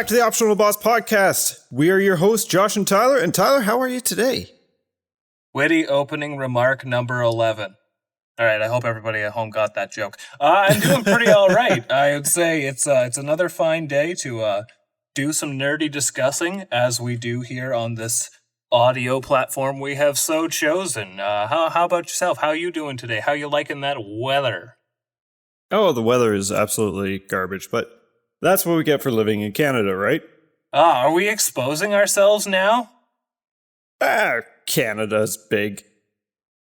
back to the Optional Boss Podcast. We are your hosts, Josh and Tyler. And Tyler, how are you today? Witty opening remark number 11. All right, I hope everybody at home got that joke. I'm doing pretty all right. I would say it's another fine day to do some nerdy discussing, as we do here on this audio platform we have so chosen. How about yourself? How you doing today? How you liking that weather? Oh, the weather is absolutely garbage, but that's what we get for living in Canada, right? Are we exposing ourselves now? Canada's big.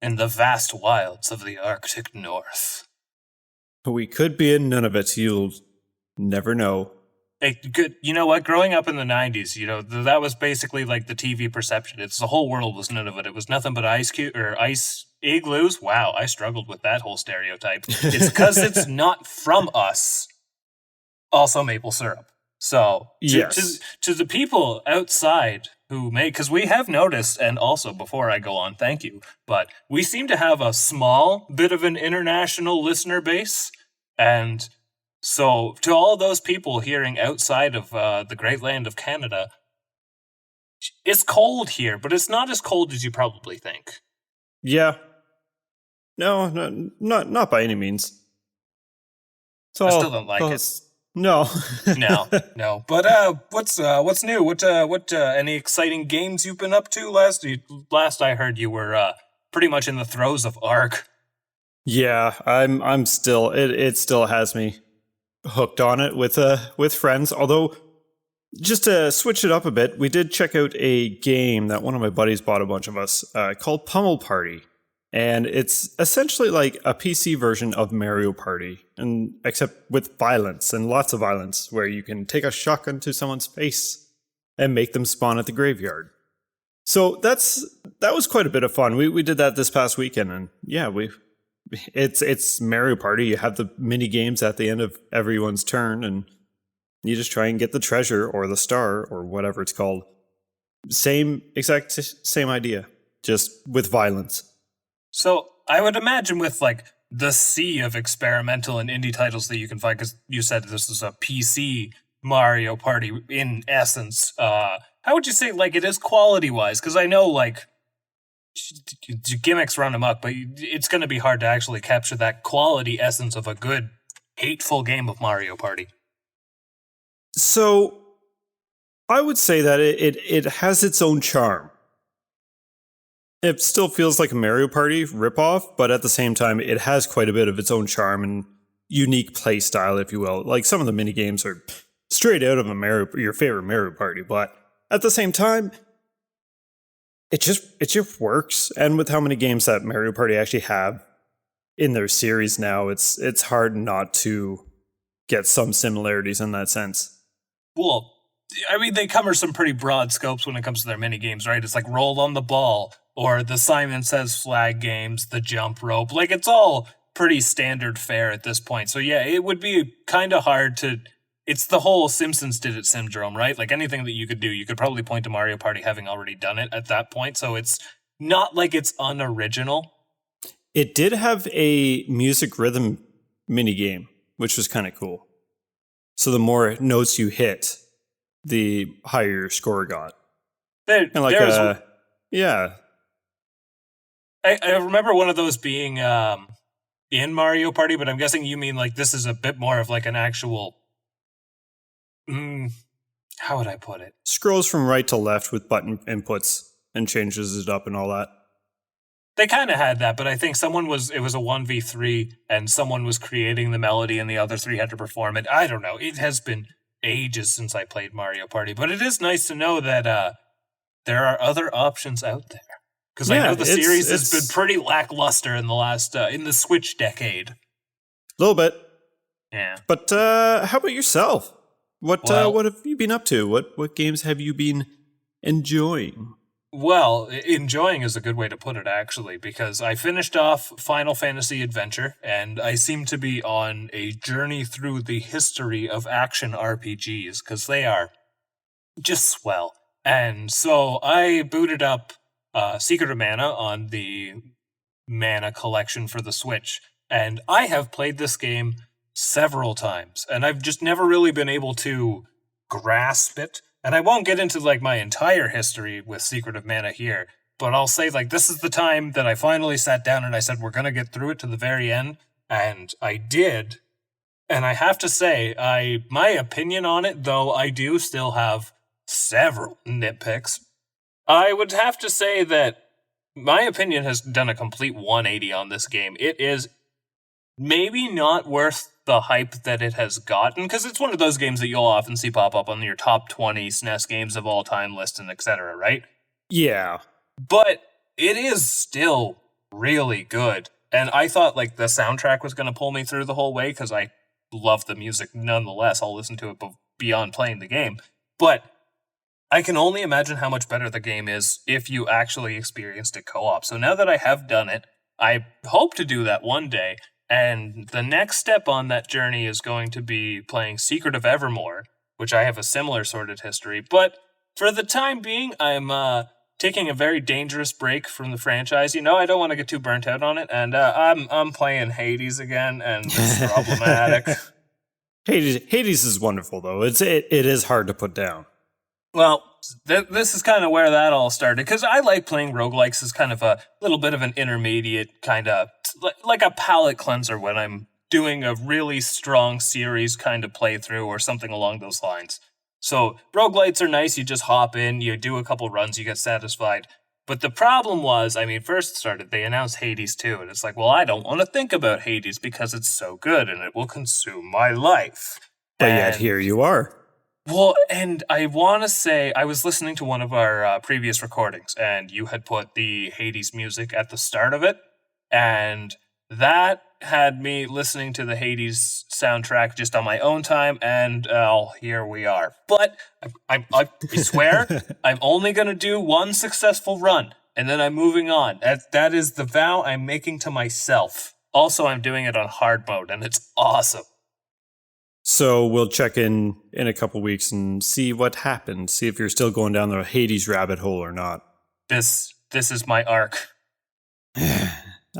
In the vast wilds of the Arctic North. We could be in none of it. You'll never know. Hey, good. You know what? Growing up in the 90s, that was basically like the TV perception. It's the whole world was none of it. It was nothing but ice igloos. Wow, I struggled with that whole stereotype. It's because it's not from us. Also maple syrup. So, to the people outside who may, because we have noticed, and also before I go on, thank you, but we seem to have a small bit of an international listener base, and so to all those people hearing outside of the great land of Canada, it's cold here, but it's not as cold as you probably think. Yeah. No, not by any means. I still don't like it. No. no. But what's new? What any exciting games you've been up to? Last I heard, you were pretty much in the throes of Ark. Yeah, I'm still. It still has me hooked on it with friends. Although, just to switch it up a bit, we did check out a game that one of my buddies bought a bunch of us called Pummel Party. And it's essentially like a PC version of Mario Party, and except with violence and lots of violence, where you can take a shotgun to someone's face and make them spawn at the graveyard. So that was quite a bit of fun. We did that this past weekend, and yeah, it's Mario Party. You have the mini games at the end of everyone's turn, and you just try and get the treasure or the star or whatever it's called. Same idea, just with violence. So I would imagine with like the sea of experimental and indie titles that you can find, because you said this is a PC Mario Party in essence. How would you say like it is quality wise? Because I know like gimmicks run amok, but it's going to be hard to actually capture that quality essence of a good, hateful game of Mario Party. So I would say that it has its own charm. It still feels like a Mario Party ripoff, but at the same time, it has quite a bit of its own charm and unique play style, if you will. Like some of the mini games are straight out of your favorite Mario Party, but at the same time, it just works. And with how many games that Mario Party actually have in their series now, it's hard not to get some similarities in that sense. Well, I mean, they cover some pretty broad scopes when it comes to their mini games, right? It's like roll on the ball, or the Simon Says flag games, the jump rope. Like, it's all pretty standard fare at this point. So yeah, it would be kind of hard to... It's the whole Simpsons did it syndrome, right? Like, anything that you could do, you could probably point to Mario Party having already done it at that point. So it's not like it's unoriginal. It did have a music rhythm mini game, which was kind of cool. So the more notes you hit, the higher your score got. Yeah. I remember one of those being in Mario Party, but I'm guessing you mean like this is a bit more of like an actual... how would I put it? Scrolls from right to left with button inputs and changes it up and all that. They kind of had that, but I think it was a 1v3 and someone was creating the melody and the other three had to perform it. I don't know. It has been ages since I played Mario Party, but it is nice to know that there are other options out there. Because I know the series has been pretty lackluster in the last in the Switch decade. A little bit. Yeah. But how about yourself? What have you been up to? What games have you been enjoying? Well, enjoying is a good way to put it, actually, because I finished off Final Fantasy Adventure, and I seem to be on a journey through the history of action RPGs, because they are just swell. And so I booted up Secret of Mana on the Mana collection for the Switch, and I have played this game several times, and I've just never really been able to grasp it. And I won't get into like my entire history with Secret of Mana here, but I'll say like this is the time that I finally sat down and I said we're going to get through it to the very end, and I did. And I have to say, my opinion on it, though I do still have several nitpicks, I would have to say that my opinion has done a complete 180 on this game. It is maybe not worth the hype that it has gotten, because it's one of those games that you'll often see pop up on your top 20 SNES games of all time list and etc., right? Yeah. But it is still really good. And I thought like the soundtrack was going to pull me through the whole way, because I love the music nonetheless. I'll listen to it beyond playing the game. But I can only imagine how much better the game is if you actually experienced it co-op. So now that I have done it, I hope to do that one day. And the next step on that journey is going to be playing Secret of Evermore, which I have a similar sordid history. But for the time being, I'm taking a very dangerous break from the franchise. You know, I don't want to get too burnt out on it, and I'm playing Hades again, and it's problematic. Hades is wonderful though. It is hard to put down. Well, this is kind of where that all started, because I like playing roguelikes as kind of a little bit of an intermediate kind of like a palate cleanser when I'm doing a really strong series kind of playthrough or something along those lines. So roguelites are nice. You just hop in, you do a couple runs, you get satisfied. But the problem was, I mean, first started, they announced Hades 2, and it's like, well, I don't want to think about Hades because it's so good and it will consume my life. But yet here you are. Well, and I want to say, I was listening to one of our previous recordings, and you had put the Hades music at the start of it, and that had me listening to the Hades soundtrack just on my own time, and here we are. But I swear, I'm only going to do one successful run, and then I'm moving on. That is the vow I'm making to myself. Also, I'm doing it on hard mode, and it's awesome. So we'll check in a couple weeks and see what happened. See if you're still going down the Hades rabbit hole or not. This is my arc.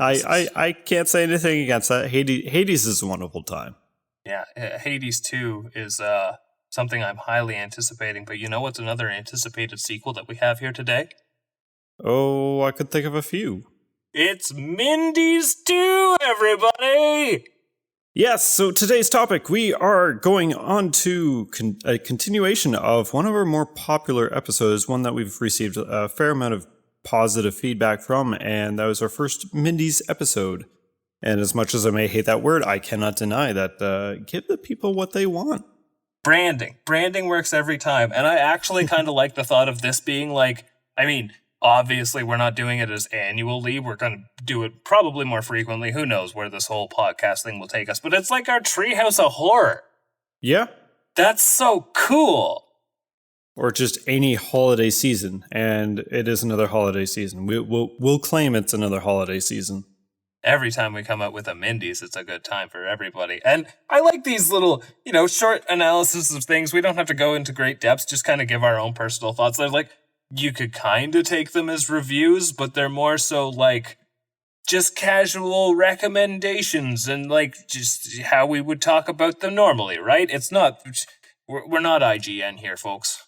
I can't say anything against that. Hades is a wonderful time. Yeah, Hades 2 is something I'm highly anticipating. But you know what's another anticipated sequel that we have here today? Oh, I could think of a few. It's Mindies 2, everybody! Yes, so today's topic, we are going on to a continuation of one of our more popular episodes, one that we've received a fair amount of positive feedback from, and that was our first Mindies episode. And as much as I may hate that word, I cannot deny that give the people what they want. Branding works every time, and I actually kind of like the thought of this being like, I mean, obviously we're not doing it as annually, we're going to do it probably more frequently. Who knows where this whole podcast thing will take us, but it's like our Treehouse of Horror. Yeah. That's so cool. Or just any holiday season, and it is another holiday season. We'll claim it's another holiday season. Every time we come out with a Mindies, it's a good time for everybody. And I like these little, short analysis of things. We don't have to go into great depths, just kind of give our own personal thoughts. They're like, you could kind of take them as reviews, but they're more so like just casual recommendations and like just how we would talk about them normally, right? It's not, we're not IGN here, folks.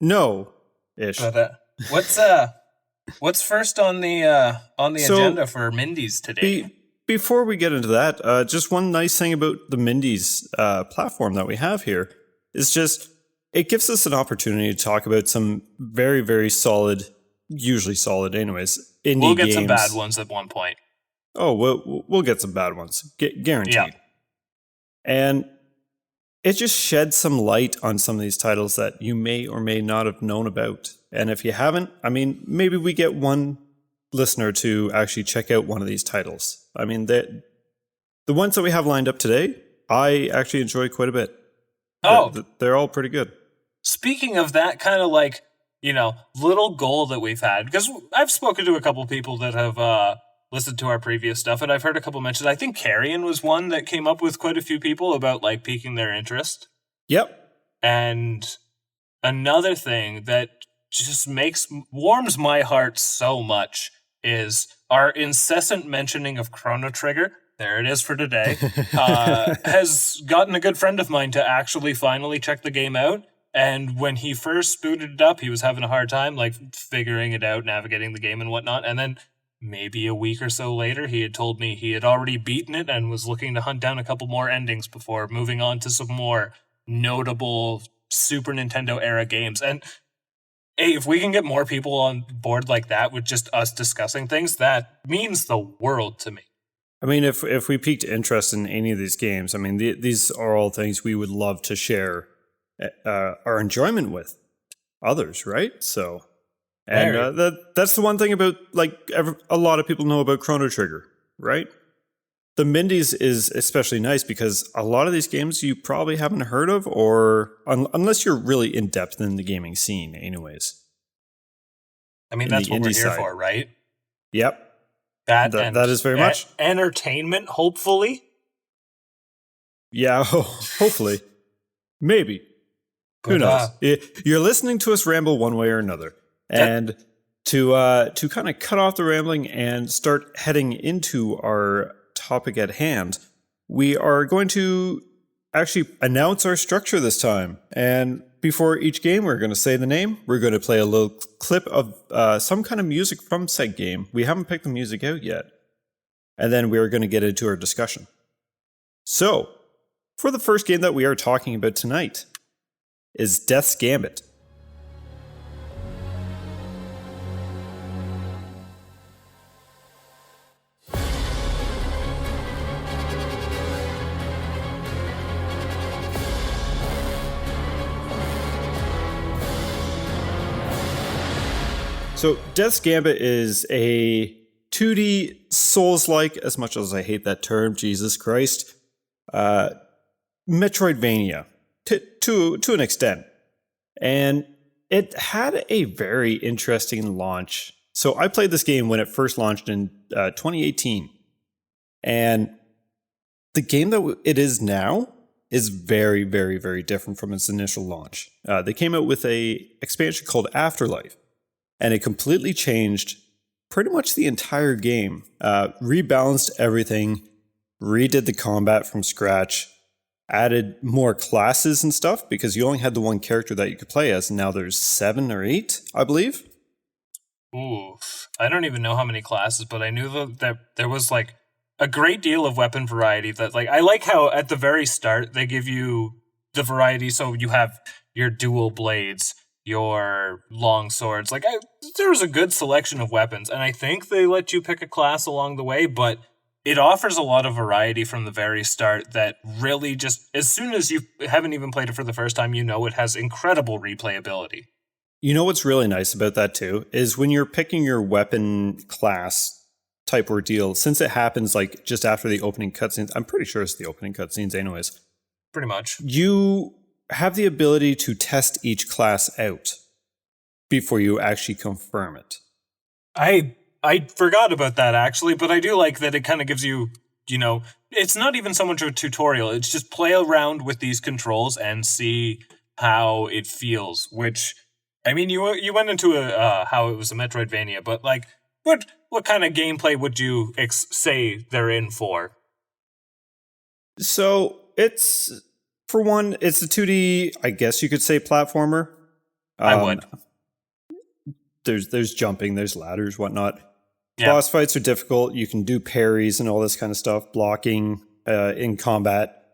No, ish. But what's first on the agenda for Mindies today? Before we get into that, just one nice thing about the Mindies platform that we have here is just it gives us an opportunity to talk about some very, very solid, usually solid anyways, indie games. We'll get some bad ones at one point. Oh, we'll get some bad ones, guaranteed. Yeah. And it just sheds some light on some of these titles that you may or may not have known about. And if you haven't, I mean, maybe we get one listener to actually check out one of these titles. I mean, the ones that we have lined up today, I actually enjoy quite a bit. Oh. They're all pretty good. Speaking of that kind of like, little goal that we've had, because I've spoken to a couple people that have listened to our previous stuff, and I've heard a couple mentions. I think Carrion was one that came up with quite a few people about like piquing their interest. Yep. And another thing that just warms my heart so much is our incessant mentioning of Chrono Trigger. there it is for today, has gotten a good friend of mine to actually finally check the game out. And when he first booted it up, he was having a hard time, like, figuring it out, navigating the game and whatnot. And then maybe a week or so later, he had told me he had already beaten it and was looking to hunt down a couple more endings before moving on to some more notable Super Nintendo era games. And hey, if we can get more people on board like that with just us discussing things, that means the world to me. I mean, if we piqued interest in any of these games, I mean, these are all things we would love to share our enjoyment with others, right? So, and that's the one thing about, like, a lot of people know about Chrono Trigger, right? The Mindies is especially nice because a lot of these games you probably haven't heard of, or unless you're really in depth in the gaming scene, anyways. I mean, that's what we're here for, right? Yep. That is very much entertainment, hopefully. Yeah, hopefully. Maybe. Who knows? You're listening to us ramble one way or another. And to kind of cut off the rambling and start heading into our topic at hand, we are going to actually announce our structure this time. And before each game, we're going to say the name. We're going to play a little clip of some kind of music from said game. We haven't picked the music out yet. And then we're going to get into our discussion. So, for the first game that we are talking about tonight is Death's Gambit. So, Death's Gambit is a 2D Souls-like, as much as I hate that term, Jesus Christ, Metroidvania to an extent. And it had a very interesting launch. So, I played this game when it first launched in 2018. And the game that it is now is very, very, very different from its initial launch. They came out with an expansion called Afterlife. And it completely changed pretty much the entire game. Rebalanced everything, redid the combat from scratch, added more classes and stuff because you only had the one character that you could play as, and now there's 7 or 8, I believe. Ooh, I don't even know how many classes, but I knew that there was, like, a great deal of weapon variety. That, like, I like how at the very start they give you the variety, so you have your dual blades, your long swords. Like, there was a good selection of weapons, and I think they let you pick a class along the way, but it offers a lot of variety from the very start that really just, as soon as you haven't even played it for the first time, you know it has incredible replayability. You know what's really nice about that too, is when you're picking your weapon class type ordeal, since it happens like just after the opening cutscenes, I'm pretty sure it's the opening cutscenes anyways. Pretty much. You have the ability to test each class out before you actually confirm it. I forgot about that, actually, but I do like that it kind of gives you, you know, it's not even so much a tutorial. It's just play around with these controls and see how it feels, which, I mean, you went into how it was a Metroidvania, but, like, what kind of gameplay would you say they're in for? So, it's, for one, it's a 2D, I guess you could say, platformer. I would. There's jumping, there's ladders, whatnot. Yeah. Boss fights are difficult. You can do parries and all this kind of stuff, blocking in combat.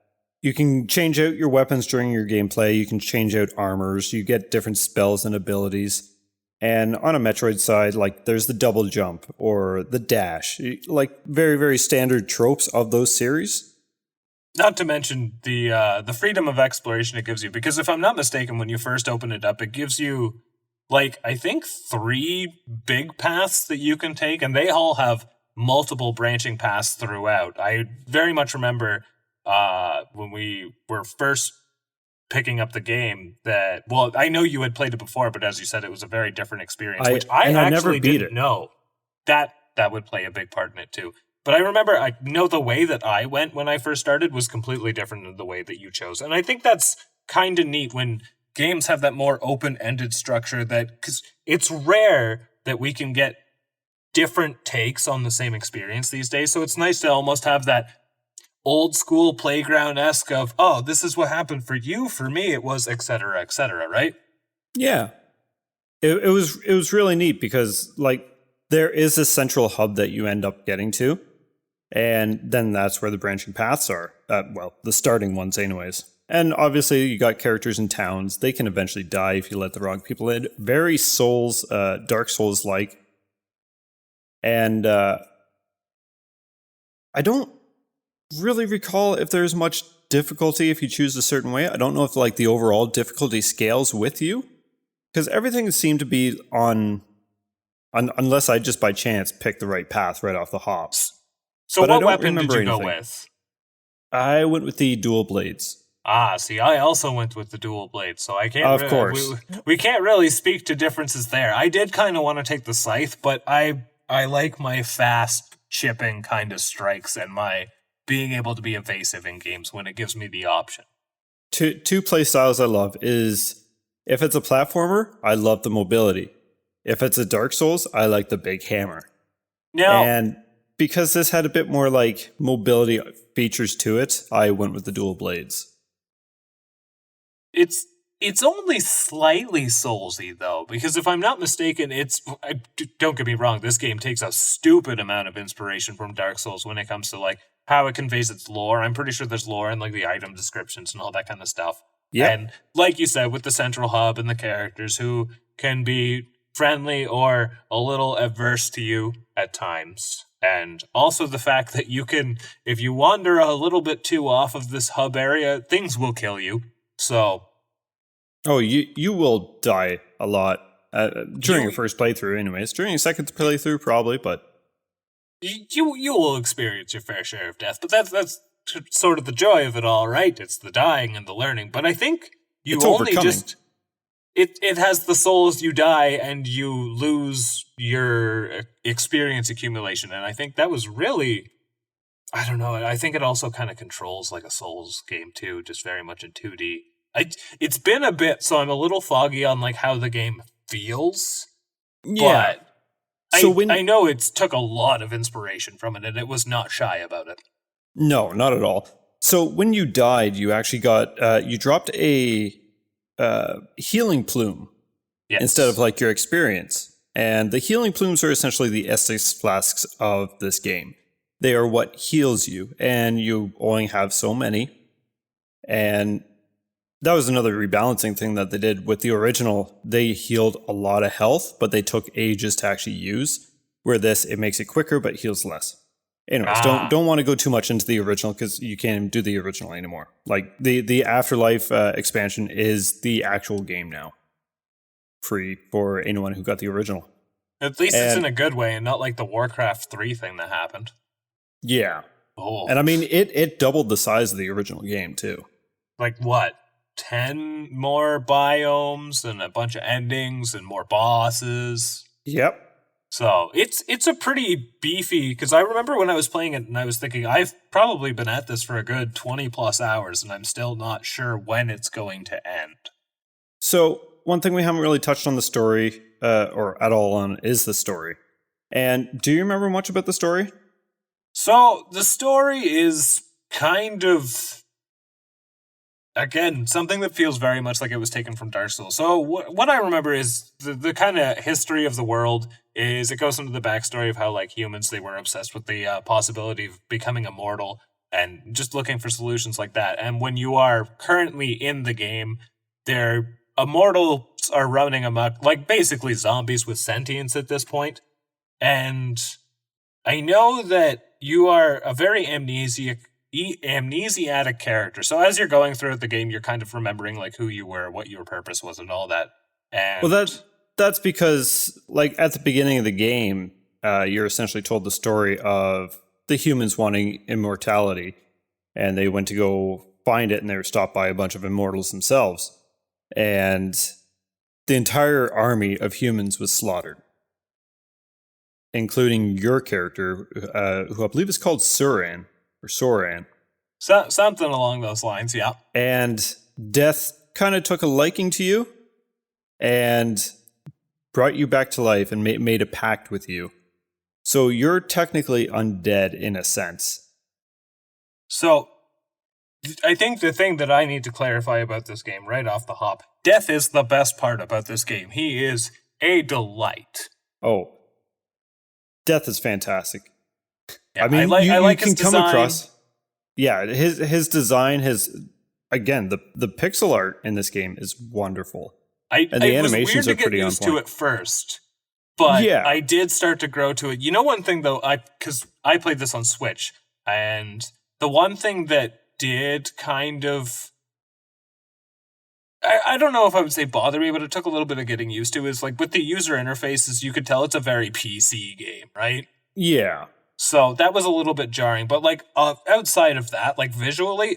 You can change out your weapons during your gameplay. You can change out armors. You get different spells and abilities. And on a Metroid side, like, there's the double jump or the dash, like very, very standard tropes of those series. Not to mention the freedom of exploration it gives you, because if I'm not mistaken, when you first open it up, it gives you, like, I think 3 big paths that you can take, and they all have multiple branching paths throughout. I very much remember when we were first picking up the game that, well, I know you had played it before, but as you said, it was a very different experience, which I actually didn't know. That would play a big part in it too. But I remember, I know the way that I went when I first started was completely different than the way that you chose. And I think that's kind of neat when games have that more open-ended structure, that, because it's rare that we can get different takes on the same experience these days. So it's nice to almost have that old school playground-esque of, oh, this is what happened for you, for me it was, etc., right? Yeah. It was really neat because like there is a central hub that you end up getting to, and then that's where the branching paths are. Well, the starting ones anyways. And obviously you got characters in towns. They can eventually die if you let the wrong people in. Very Dark Souls like. And I don't really recall if there's much difficulty if you choose a certain way. I don't know if like the overall difficulty scales with you, because everything seemed to be unless I just by chance picked the right path right off the hops. So but what weapon did you go with? I went with the dual blades. See, I also went with the dual blades, so I can't. Of course, we can't really speak to differences there. I did kind of want to take the scythe, but I like my fast chipping kind of strikes and my being able to be evasive in games when it gives me the option. Two play styles I love is if it's a platformer, I love the mobility. If it's a Dark Souls, I like the big hammer. And because this had a bit more like mobility features to it, I went with the dual blades. It's only slightly Soulsy though, because if I'm not mistaken, don't get me wrong, this game takes a stupid amount of inspiration from Dark Souls when it comes to like how it conveys its lore. I'm pretty sure there's lore in like the item descriptions and all that kind of stuff. Yeah. And like you said, with the central hub and the characters who can be friendly or a little averse to you at times. And also the fact that you can, if you wander a little bit too off of this hub area, things will kill you. So, you will die a lot during your first playthrough, anyways. During your second playthrough, probably, but you will experience your fair share of death. But that's sort of the joy of it all, right? It's the dying and the learning. But I think it's only overcoming. It has the souls, you die and you lose your experience accumulation, and I think that was really. I don't know. I think it also kind of controls like a Souls game too, just very much in 2D. It's been a bit, so I'm a little foggy on like how the game feels. Yeah. But I know it took a lot of inspiration from it, and it was not shy about it. No, not at all. So when you died, you actually got you dropped a healing plume instead of like your experience, and the healing plumes are essentially the Estus flasks of this game. They are what heals you, and you only have so many. And that was another rebalancing thing that they did with the original. They healed a lot of health, but they took ages to actually use. Where this, it makes it quicker, but heals less. Anyways, don't want to go too much into the original because you can't even do the original anymore. Like the Afterlife expansion is the actual game now, free for anyone who got the original. At least it's in a good way, and not like the Warcraft 3 thing that happened. Yeah. Oh. And I mean, it doubled the size of the original game, too. Like what? 10 more biomes and a bunch of endings and more bosses. Yep. So it's a pretty beefy, because I remember when I was playing it and I was thinking, I've probably been at this for a good 20 plus hours and I'm still not sure when it's going to end. So one thing we haven't really touched on the story, or at all on, is the story. And do you remember much about the story? So, the story is kind of, again, something that feels very much like it was taken from Dark Souls. So, what I remember is the kind of history of the world is it goes into the backstory of how, like, humans, they were obsessed with the possibility of becoming immortal and just looking for solutions like that. And when you are currently in the game, their immortals are running amok, like, basically zombies with sentience at this point. And I know that you are a very amnesiac character. So as you're going through the game, you're kind of remembering like who you were, what your purpose was, and all that. And well, that's because like at the beginning of the game, you're essentially told the story of the humans wanting immortality, and they went to go find it, and they were stopped by a bunch of immortals themselves, and the entire army of humans was slaughtered, including your character, who I believe is called Soran. So, something along those lines, yeah. And death kind of took a liking to you and brought you back to life and made a pact with you. So you're technically undead in a sense. So I think the thing that I need to clarify about this game right off the hop, Death is the best part about this game. He is a delight. Oh, Death is fantastic. Yeah, I mean, I like can his come design. across. Yeah, his design, again, the pixel art in this game is wonderful. And the animations are pretty on point. It was weird to get used to it first, but Yeah. I did start to grow to it. You know, one thing though, because I played this on Switch, and the one thing that did kind of, I don't know if I would say bother me, but it took a little bit of getting used to, is like with the user interfaces, you could tell it's a very PC game, right? Yeah. So that was a little bit jarring, but like outside of that, like visually,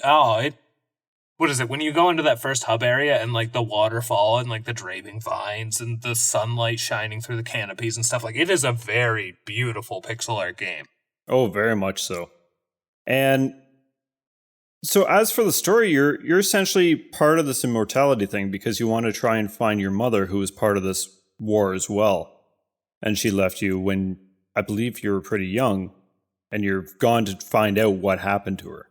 what is it? When you go into that first hub area and like the waterfall and like the draping vines and the sunlight shining through the canopies and stuff, like it is a very beautiful pixel art game. Oh, very much so. And so as for the story, you're essentially part of this immortality thing because you want to try and find your mother, who was part of this war as well. And she left you when I believe you were pretty young, and you're gone to find out what happened to her.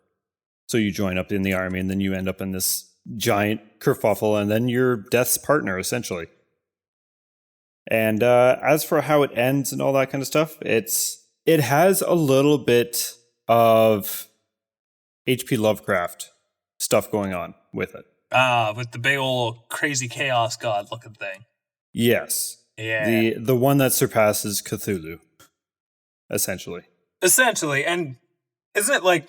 So you join up in the army, and then you end up in this giant kerfuffle, and then you're Death's partner, essentially. And as for how it ends and all that kind of stuff, it has a little bit of H.P. Lovecraft stuff going on with it. With the big old crazy chaos god looking thing. Yes. Yeah. The one that surpasses Cthulhu, essentially. Essentially, and isn't it like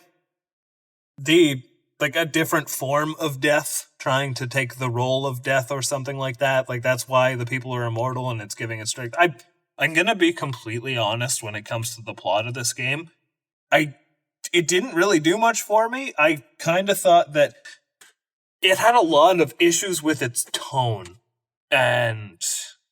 a different form of death trying to take the role of death or something like that? Like that's why the people are immortal and it's giving it strength. I'm gonna be completely honest when it comes to the plot of this game. It didn't really do much for me. I kind of thought that it had a lot of issues with its tone. And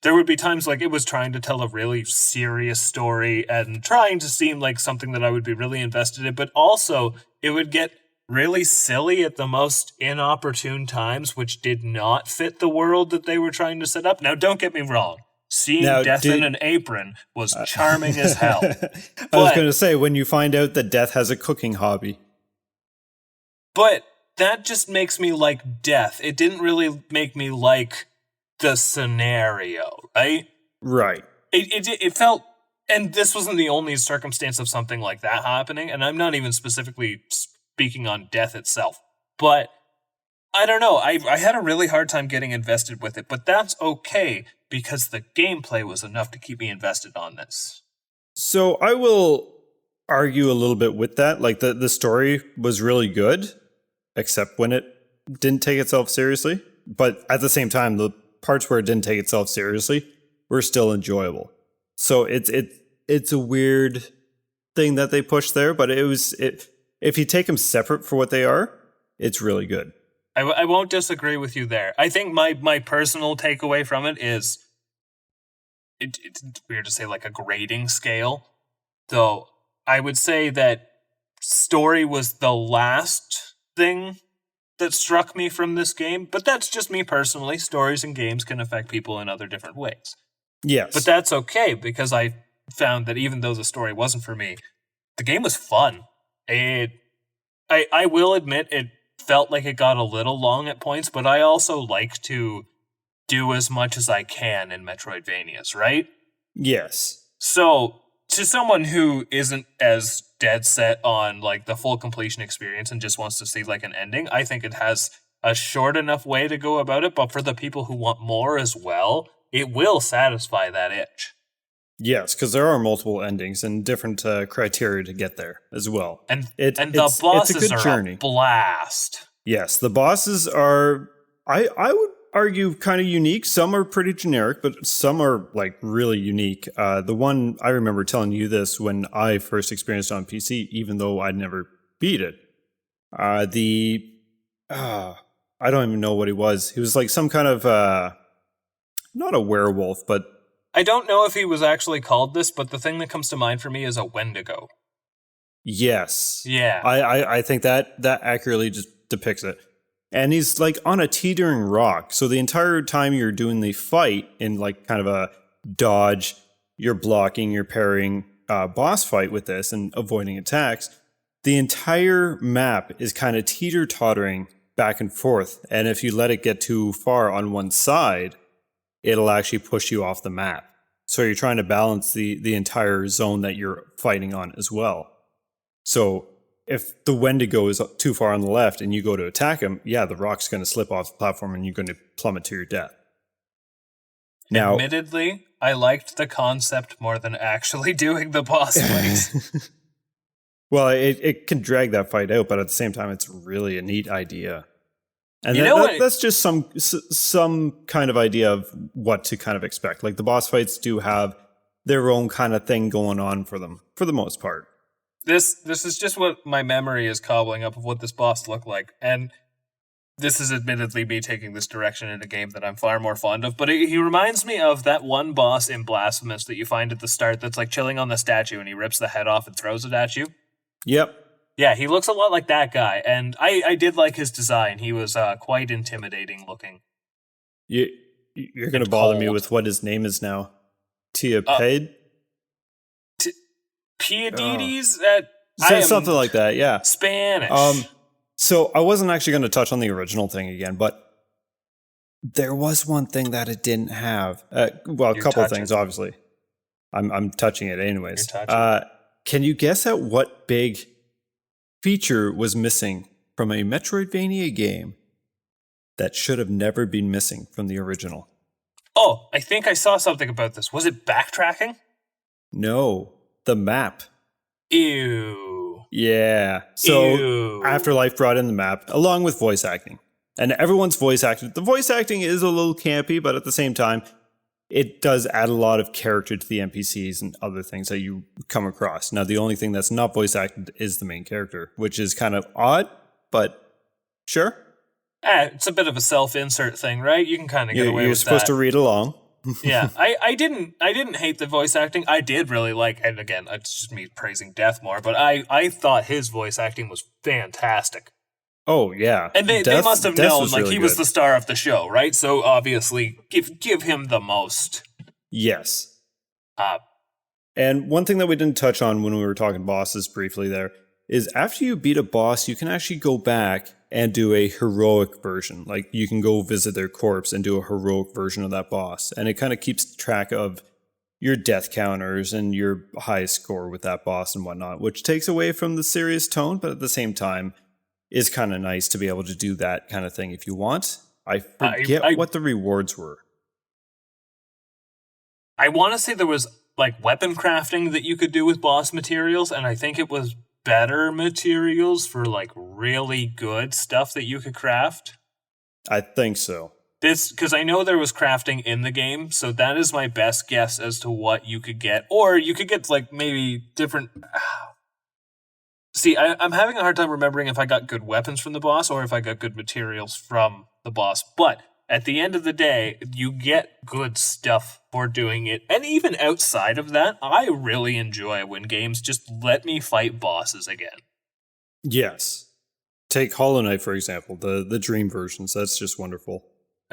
there would be times like it was trying to tell a really serious story and trying to seem like something that I would be really invested in, but also it would get really silly at the most inopportune times, which did not fit the world that they were trying to set up. Now, don't get me wrong. Seeing Death in an apron was charming as hell. I was going to say, when you find out that Death has a cooking hobby. But that just makes me like Death. It didn't really make me like the scenario, right? Right. It felt, and this wasn't the only circumstance of something like that happening, and I'm not even specifically speaking on Death itself, but I don't know. I had a really hard time getting invested with it, but that's okay because the gameplay was enough to keep me invested on this. So I will argue a little bit with that. Like the story was really good, except when it didn't take itself seriously. But at the same time, the parts where it didn't take itself seriously were still enjoyable. So it's a weird thing that they pushed there, but if you take them separate for what they are, it's really good. I won't disagree with you there. I think my personal takeaway from it is it's weird to say like a grading scale, though I would say that story was the last thing that struck me from this game, but that's just me personally. Stories and games can affect people in other different ways. Yes. But that's okay because I found that even though the story wasn't for me, the game was fun. I will admit it felt like it got a little long at points, but I also like to do as much as I can in Metroidvanias, right? Yes. So, to someone who isn't as dead set on like the full completion experience and just wants to see like an ending, I think it has a short enough way to go about it, but for the people who want more as well, it will satisfy that itch. Yes, because there are multiple endings and different criteria to get there as well. And the bosses are a blast. Yes, the bosses are, I would argue, kind of unique. Some are pretty generic, but some are like really unique. The one, I remember telling you this when I first experienced it on PC, even though I'd never beat it. I don't even know what he was. He was like some kind of, not a werewolf, but I don't know if he was actually called this, but the thing that comes to mind for me is a Wendigo. Yes. Yeah. I think that accurately just depicts it. And he's like on a teetering rock. So the entire time you're doing the fight in like kind of a dodge, you're blocking, you're parrying, boss fight with this and avoiding attacks, the entire map is kind of teeter-tottering back and forth. And if you let it get too far on one side, it'll actually push you off the map. So you're trying to balance the entire zone that you're fighting on as well. So if the Wendigo is too far on the left and you go to attack him, yeah, the rock's going to slip off the platform and you're going to plummet to your death. Now, admittedly, I liked the concept more than actually doing the boss fight. well, it can drag that fight out, but at the same time, it's really a neat idea. And that's just some kind of idea of what to kind of expect. Like the boss fights do have their own kind of thing going on for them, for the most part. This is just what my memory is cobbling up of what this boss looked like. And this is admittedly me taking this direction in a game that I'm far more fond of, but he reminds me of that one boss in Blasphemous that you find at the start that's like chilling on the statue and he rips the head off and throws it at you. Yep. Yeah, he looks a lot like that guy, and I did like his design. He was quite intimidating looking. You're going to bother me with what his name is now. Tiaped? Piedides? Something like that, yeah. Spanish. So I wasn't actually going to touch on the original thing again, but there was one thing that it didn't have. A couple of things, obviously. I'm touching it anyways. Can you guess at what big feature was missing from a Metroidvania game that should have never been missing from the original? Oh, I think I saw something about this. Was it backtracking? No, the map. Ew. Yeah. So Afterlife brought in the map along with voice acting. And everyone's voice acting. The voice acting is a little campy, but at the same time, it does add a lot of character to the NPCs and other things that you come across. Now, the only thing that's not voice acted is the main character, which is kind of odd, but sure. It's a bit of a self-insert thing, right? You can kind of get away with that. You're supposed to read along. Yeah, I didn't hate the voice acting. I did really like, and again, it's just me praising Death more, but I thought his voice acting was fantastic. Oh yeah, and they must have known like he was the star of the show, right? So obviously, give him the most. Yes. And one thing that we didn't touch on when we were talking bosses briefly there is after you beat a boss, you can actually go back and do a heroic version. Like you can go visit their corpse and do a heroic version of that boss. And it kind of keeps track of your death counters and your highest score with that boss and whatnot, which takes away from the serious tone, but at the same time is kind of nice to be able to do that kind of thing if you want. I forget what the rewards were. I want to say there was like weapon crafting that you could do with boss materials, and I think it was better materials for like really good stuff that you could craft. I think so. Because I know there was crafting in the game, so that is my best guess as to what you could get. Or you could get like maybe different... See, I'm having a hard time remembering if I got good weapons from the boss or if I got good materials from the boss. But at the end of the day, you get good stuff for doing it. And even outside of that, I really enjoy when games just let me fight bosses again. Yes. Take Hollow Knight, for example, the Dream versions. That's just wonderful.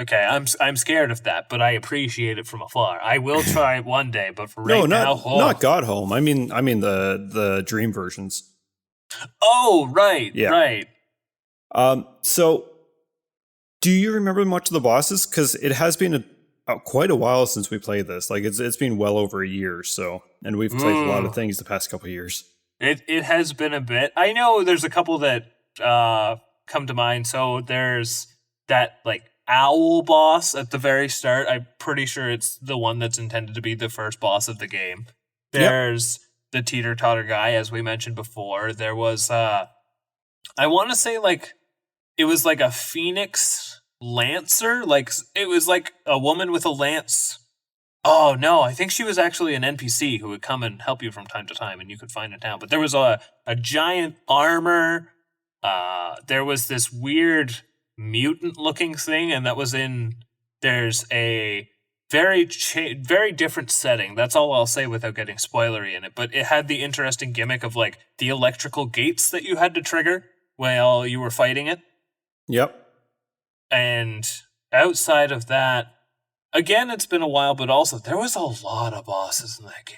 Okay, I'm scared of that, but I appreciate it from afar. I will try it one day, but for right now... not God Home. I mean the Dream versions. Oh, right, yeah. Right. So, do you remember much of the bosses? Because it has been quite a while since we played this. Like, it's been well over a year or so, and we've played a lot of things the past couple of years. It has been a bit. I know there's a couple that come to mind. So there's that, like, owl boss at the very start. I'm pretty sure it's the one that's intended to be the first boss of the game. There's... Yep. The teeter-totter guy, as we mentioned before. There was, I want to say, like, it was like a phoenix lancer. Like, it was like a woman with a lance. Oh, no, I think she was actually an NPC who would come and help you from time to time, and you could find it down. But there was a giant armor. There was this weird mutant-looking thing, and that was in... There's a... very different setting. That's all I'll say without getting spoilery in it. But it had the interesting gimmick of like the electrical gates that you had to trigger while you were fighting it. Yep. And outside of that, again, it's been a while, but also there was a lot of bosses in that game.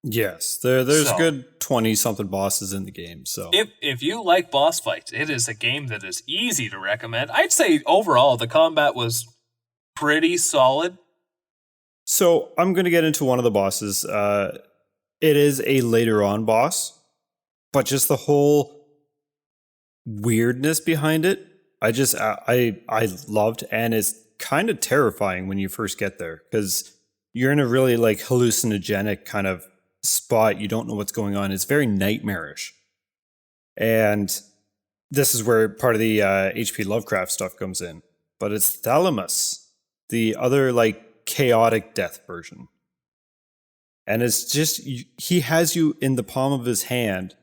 Yes, there's So, good 20-something bosses in the game, so. if you like boss fights, it is a game that is easy to recommend. I'd say overall the combat was pretty solid. So I'm going to get into one of the bosses. It is a later on boss, but just the whole weirdness behind it, I loved, and it's kind of terrifying when you first get there because you're in a really like hallucinogenic kind of spot. You don't know what's going on. It's very nightmarish, and this is where part of the H.P. Lovecraft stuff comes in. But it's Thalamus, the other like chaotic death version. And it's just, he has you in the palm of his hand,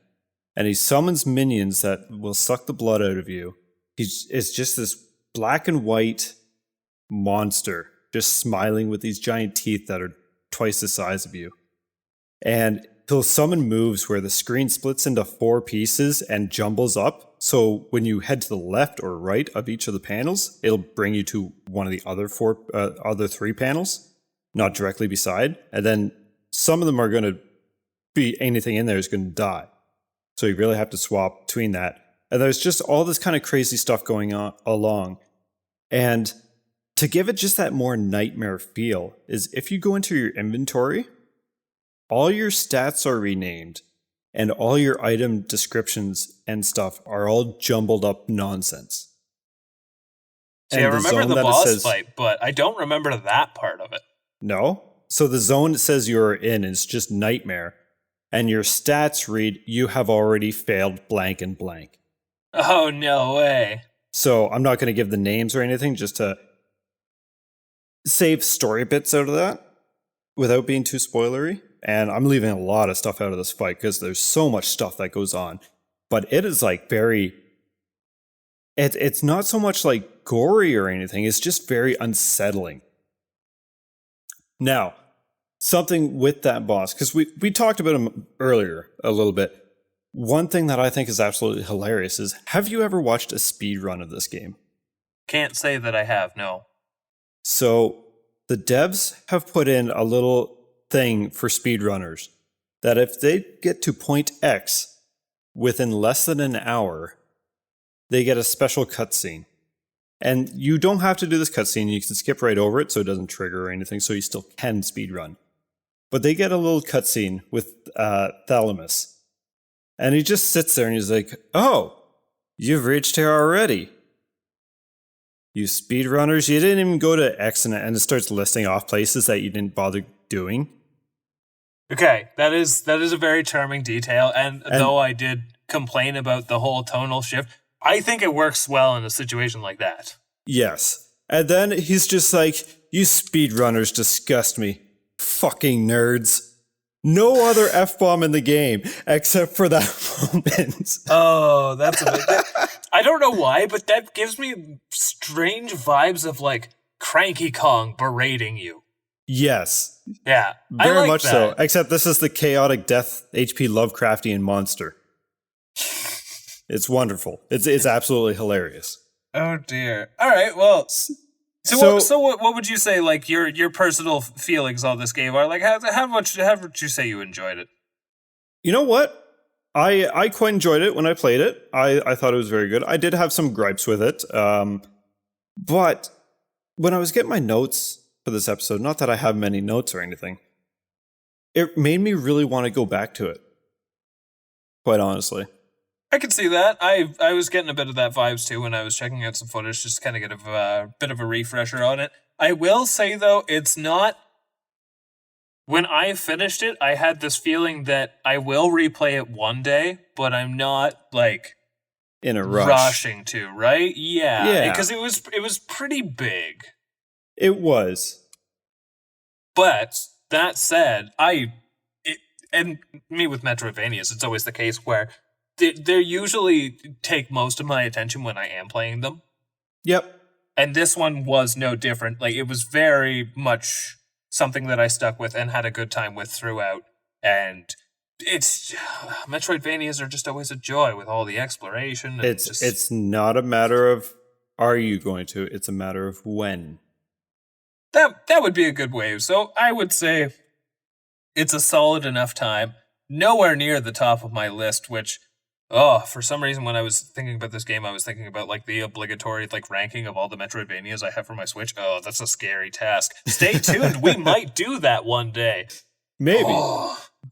and he summons minions that will suck the blood out of you. It's just this black and white monster, just smiling with these giant teeth that are twice the size of you. And he'll summon moves where the screen splits into 4 pieces and jumbles up. So when you head to the left or right of each of the panels, it'll bring you to one of the other 3 panels, not directly beside. And then some of them are going to be, anything in there is going to die. So you really have to swap between that. And there's just all this kind of crazy stuff going on along. And to give it just that more nightmare feel is if you go into your inventory, all your stats are renamed and all your item descriptions and stuff are all jumbled up nonsense. See, I remember the boss fight, but I don't remember that part of it. No? So the zone it says you're in is just nightmare, and your stats read, you have already failed blank and blank. Oh, no way. So I'm not going to give the names or anything, just to save story bits out of that without being too spoilery. And I'm leaving a lot of stuff out of this fight because there's so much stuff that goes on. But it is like very... It's not so much like gory or anything, it's just very unsettling. Now, something with that boss, because we talked about him earlier a little bit. One thing that I think is absolutely hilarious is, have you ever watched a speed run of this game? Can't say that I have, no. So the devs have put in a little thing for speedrunners that if they get to point X within less than an hour, they get a special cutscene. And you don't have to do this cutscene, you can skip right over it so it doesn't trigger or anything, so you still can speedrun. But they get a little cutscene with Thalamus. And he just sits there and he's like, oh, you've reached here already. You speedrunners, you didn't even go to X, and it starts listing off places that you didn't bother doing. Okay, that is a very charming detail, and though I did complain about the whole tonal shift, I think it works well in a situation like that. Yes. And then he's just like, you speedrunners disgust me. Fucking nerds. No other F-bomb in the game except for that moment. Oh, that's a bit... I don't know why, but that gives me strange vibes of like Cranky Kong berating you. Yes. Yeah. Very I like much that. so. Except this is the chaotic death H.P. Lovecraftian monster. It's wonderful. It's absolutely hilarious. Oh dear. All right. Well, so what would you say? Like your personal feelings on this game are like? How much would you say you enjoyed it? You know what? I quite enjoyed it when I played it. I thought it was very good. I did have some gripes with it, but when I was getting my notes for this episode, not that I have many notes or anything, it made me really want to go back to it. Quite honestly. I can see that. I was getting a bit of that vibes too when I was checking out some footage, just to kind of get a bit of a refresher on it. I will say though, it's not. When I finished it, I had this feeling that I will replay it one day, but I'm not like in a rush. Rushing to, right? Yeah. Because it was pretty big. It was. But that said, and me with Metroidvanias, it's always the case where they usually take most of my attention when I am playing them. Yep. And this one was no different. Like, it was very much something that I stuck with and had a good time with throughout. And it's Metroidvanias are just always a joy with all the exploration. And it's not a matter of are you going to, it's a matter of when. That would be a good way. So I would say it's a solid enough time. Nowhere near the top of my list, which, for some reason when I was thinking about this game, I was thinking about like the obligatory like ranking of all the Metroidvanias I have for my Switch. Oh, that's a scary task. Stay tuned. We might do that one day. Maybe.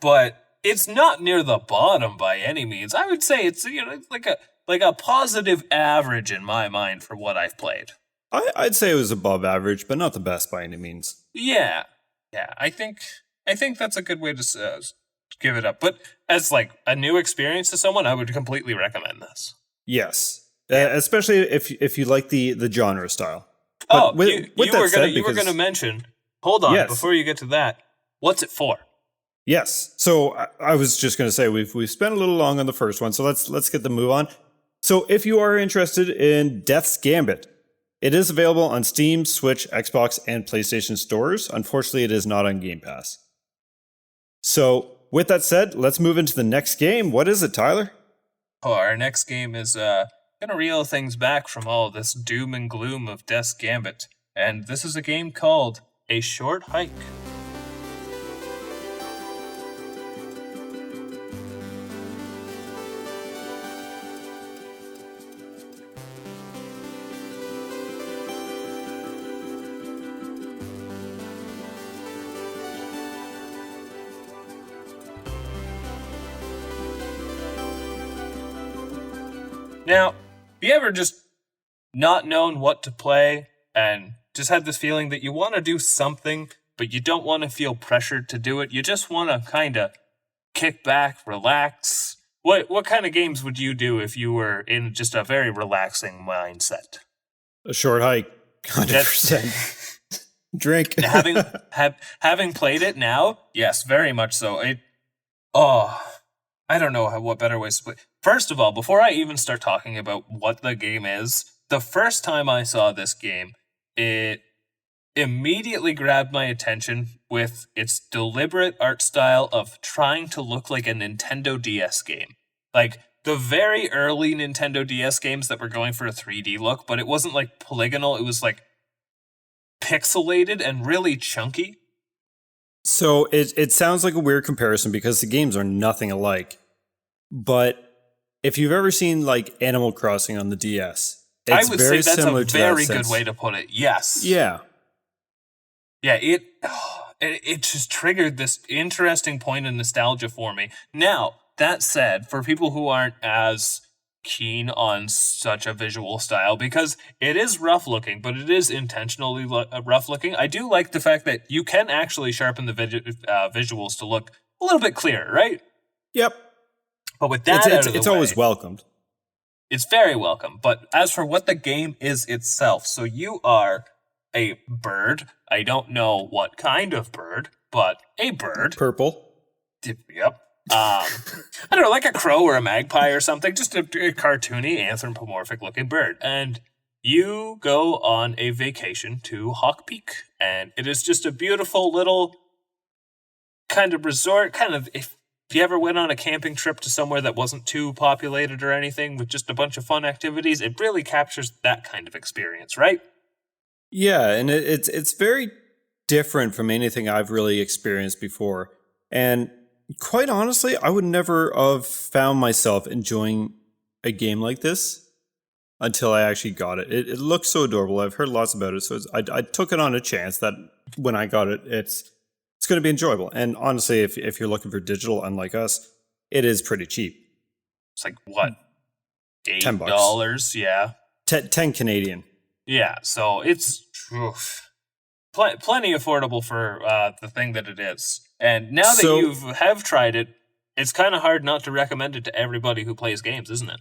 But it's not near the bottom by any means. I would say it's like a positive average in my mind for what I've played. I'd say it was above average, but not the best by any means. Yeah. I think that's a good way to give it up. But as like a new experience to someone, I would completely recommend this. Yes, especially if you like the genre style. But you were gonna mention. Hold on, before you get to that, what's it for? Yes. So I was just going to say we've spent a little long on the first one, so let's get the move on. So if you are interested in Death's Gambit, it is available on Steam, Switch, Xbox, and PlayStation stores. Unfortunately, it is not on Game Pass. So with that said, let's move into the next game. What is it, Tyler? Oh, our next game is gonna reel things back from all this doom and gloom of Death's Gambit, and this is a game called A Short Hike. Now, have you ever just not known what to play and just had this feeling that you want to do something, but you don't want to feel pressured to do it? You just want to kind of kick back, relax. What kind of games would you do if you were in just a very relaxing mindset? A Short Hike, 100%. Drink. Having played it now, yes, very much so. I don't know what better ways to play. First of all, before I even start talking about what the game is, the first time I saw this game, it immediately grabbed my attention with its deliberate art style of trying to look like a Nintendo DS game. Like the very early Nintendo DS games that were going for a 3D look, but it wasn't like polygonal, it was like pixelated and really chunky. So it sounds like a weird comparison because the games are nothing alike. But if you've ever seen like Animal Crossing on the DS, I would say that's a very good way to put it. Yes. Yeah. Yeah, it just triggered this interesting point of nostalgia for me. Now, that said, for people who aren't as keen on such a visual style, because it is rough looking, but it is intentionally rough looking, I do like the fact that you can actually sharpen the visuals to look a little bit clearer, right? Yep. But with that it's always welcomed. It's very welcome. But as for what the game is itself, so you are a bird. I don't know what kind of bird, but a bird. Purple. Yep. I don't know, like a crow or a magpie or something. Just a cartoony, anthropomorphic-looking bird. And you go on a vacation to Hawk Peak. And it is just a beautiful little kind of resort, kind of... If you ever went on a camping trip to somewhere that wasn't too populated or anything with just a bunch of fun activities, it really captures that kind of experience, right? Yeah, and it's very different from anything I've really experienced before. And quite honestly, I would never have found myself enjoying a game like this until I actually got it. It looks so adorable. I've heard lots about it, so I took it on a chance that when I got it, it's going to be enjoyable. And honestly, if you're looking for digital, unlike us, it is pretty cheap. It's like, what? $10? $8? Yeah. 10 Canadian. Yeah, so it's plenty affordable for the thing that it is. And now that you have tried it, it's kind of hard not to recommend it to everybody who plays games, isn't it?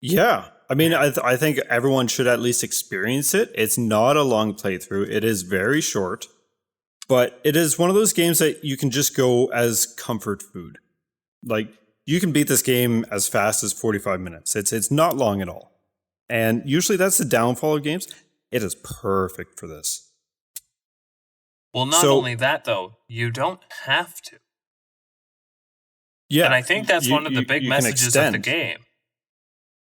Yeah. I mean, I think everyone should at least experience it. It's not a long playthrough. It is very short. But it is one of those games that you can just go as comfort food. Like, you can beat this game as fast as 45 minutes. It's not long at all. And usually that's the downfall of games. It is perfect for this. Well, not only that, though, you don't have to. Yeah. And I think that's one of the big messages of the game.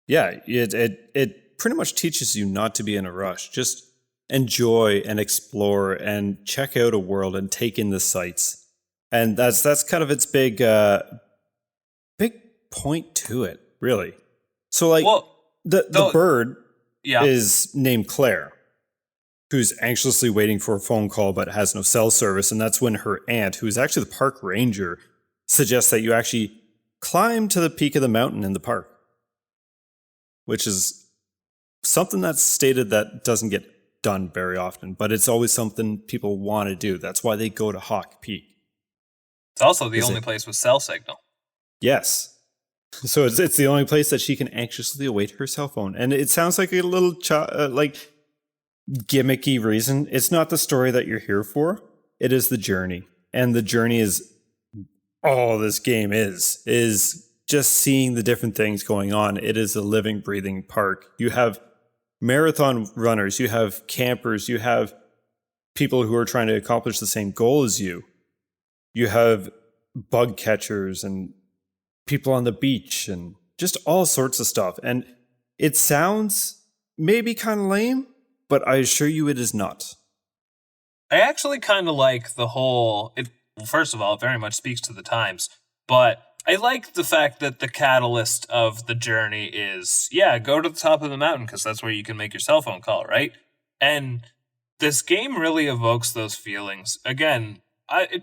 Yeah, it pretty much teaches you not to be in a rush. Just enjoy and explore and check out a world and take in the sights. And that's kind of its big point to it, really. So like Well, the bird yeah. is named Claire, who's anxiously waiting for a phone call but has no cell service, and that's when her aunt, who's actually the park ranger, suggests that you actually climb to the peak of the mountain in the park, which is something that's stated that doesn't get done very often, but it's always something people want to do. That's why they go to Hawk Peak. It's also the only place with cell signal. Yes. So it's the only place that she can anxiously await her cell phone. And it sounds like a little like gimmicky reason. It's not the story that you're here for. It is the journey. And the journey is all this game is just seeing the different things going on. It is a living, breathing park. You have marathon runners, you have campers, you have people who are trying to accomplish the same goal as you. You have bug catchers and people on the beach and just all sorts of stuff. And it sounds maybe kind of lame, but I assure you it is not. I actually kind of like the whole... First of all, it very much speaks to the times, but I like the fact that the catalyst of the journey is, go to the top of the mountain, because that's where you can make your cell phone call, right? And this game really evokes those feelings. Again,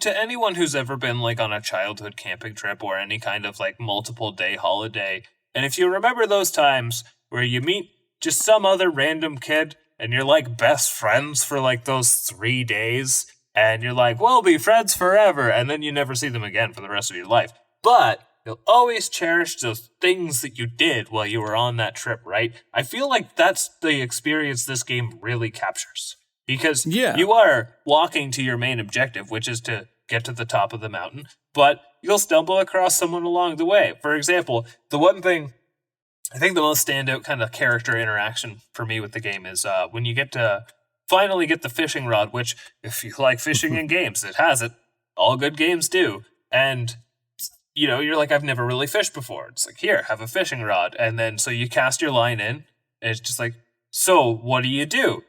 to anyone who's ever been like on a childhood camping trip or any kind of like multiple day holiday, and if you remember those times where you meet just some other random kid and you're like best friends for like those 3 days, and you're like, we'll be friends forever, and then you never see them again for the rest of your life. But you'll always cherish those things that you did while you were on that trip, right? I feel like that's the experience this game really captures. Because you are walking to your main objective, which is to get to the top of the mountain, but you'll stumble across someone along the way. For example, the one thing, I think the most standout kind of character interaction for me with the game is when you get to finally get the fishing rod, which, if you like fishing in games, it has it. All good games do. And, you're like, I've never really fished before. It's like, here, have a fishing rod. And then, so you cast your line in, and it's just like, so, what do you do?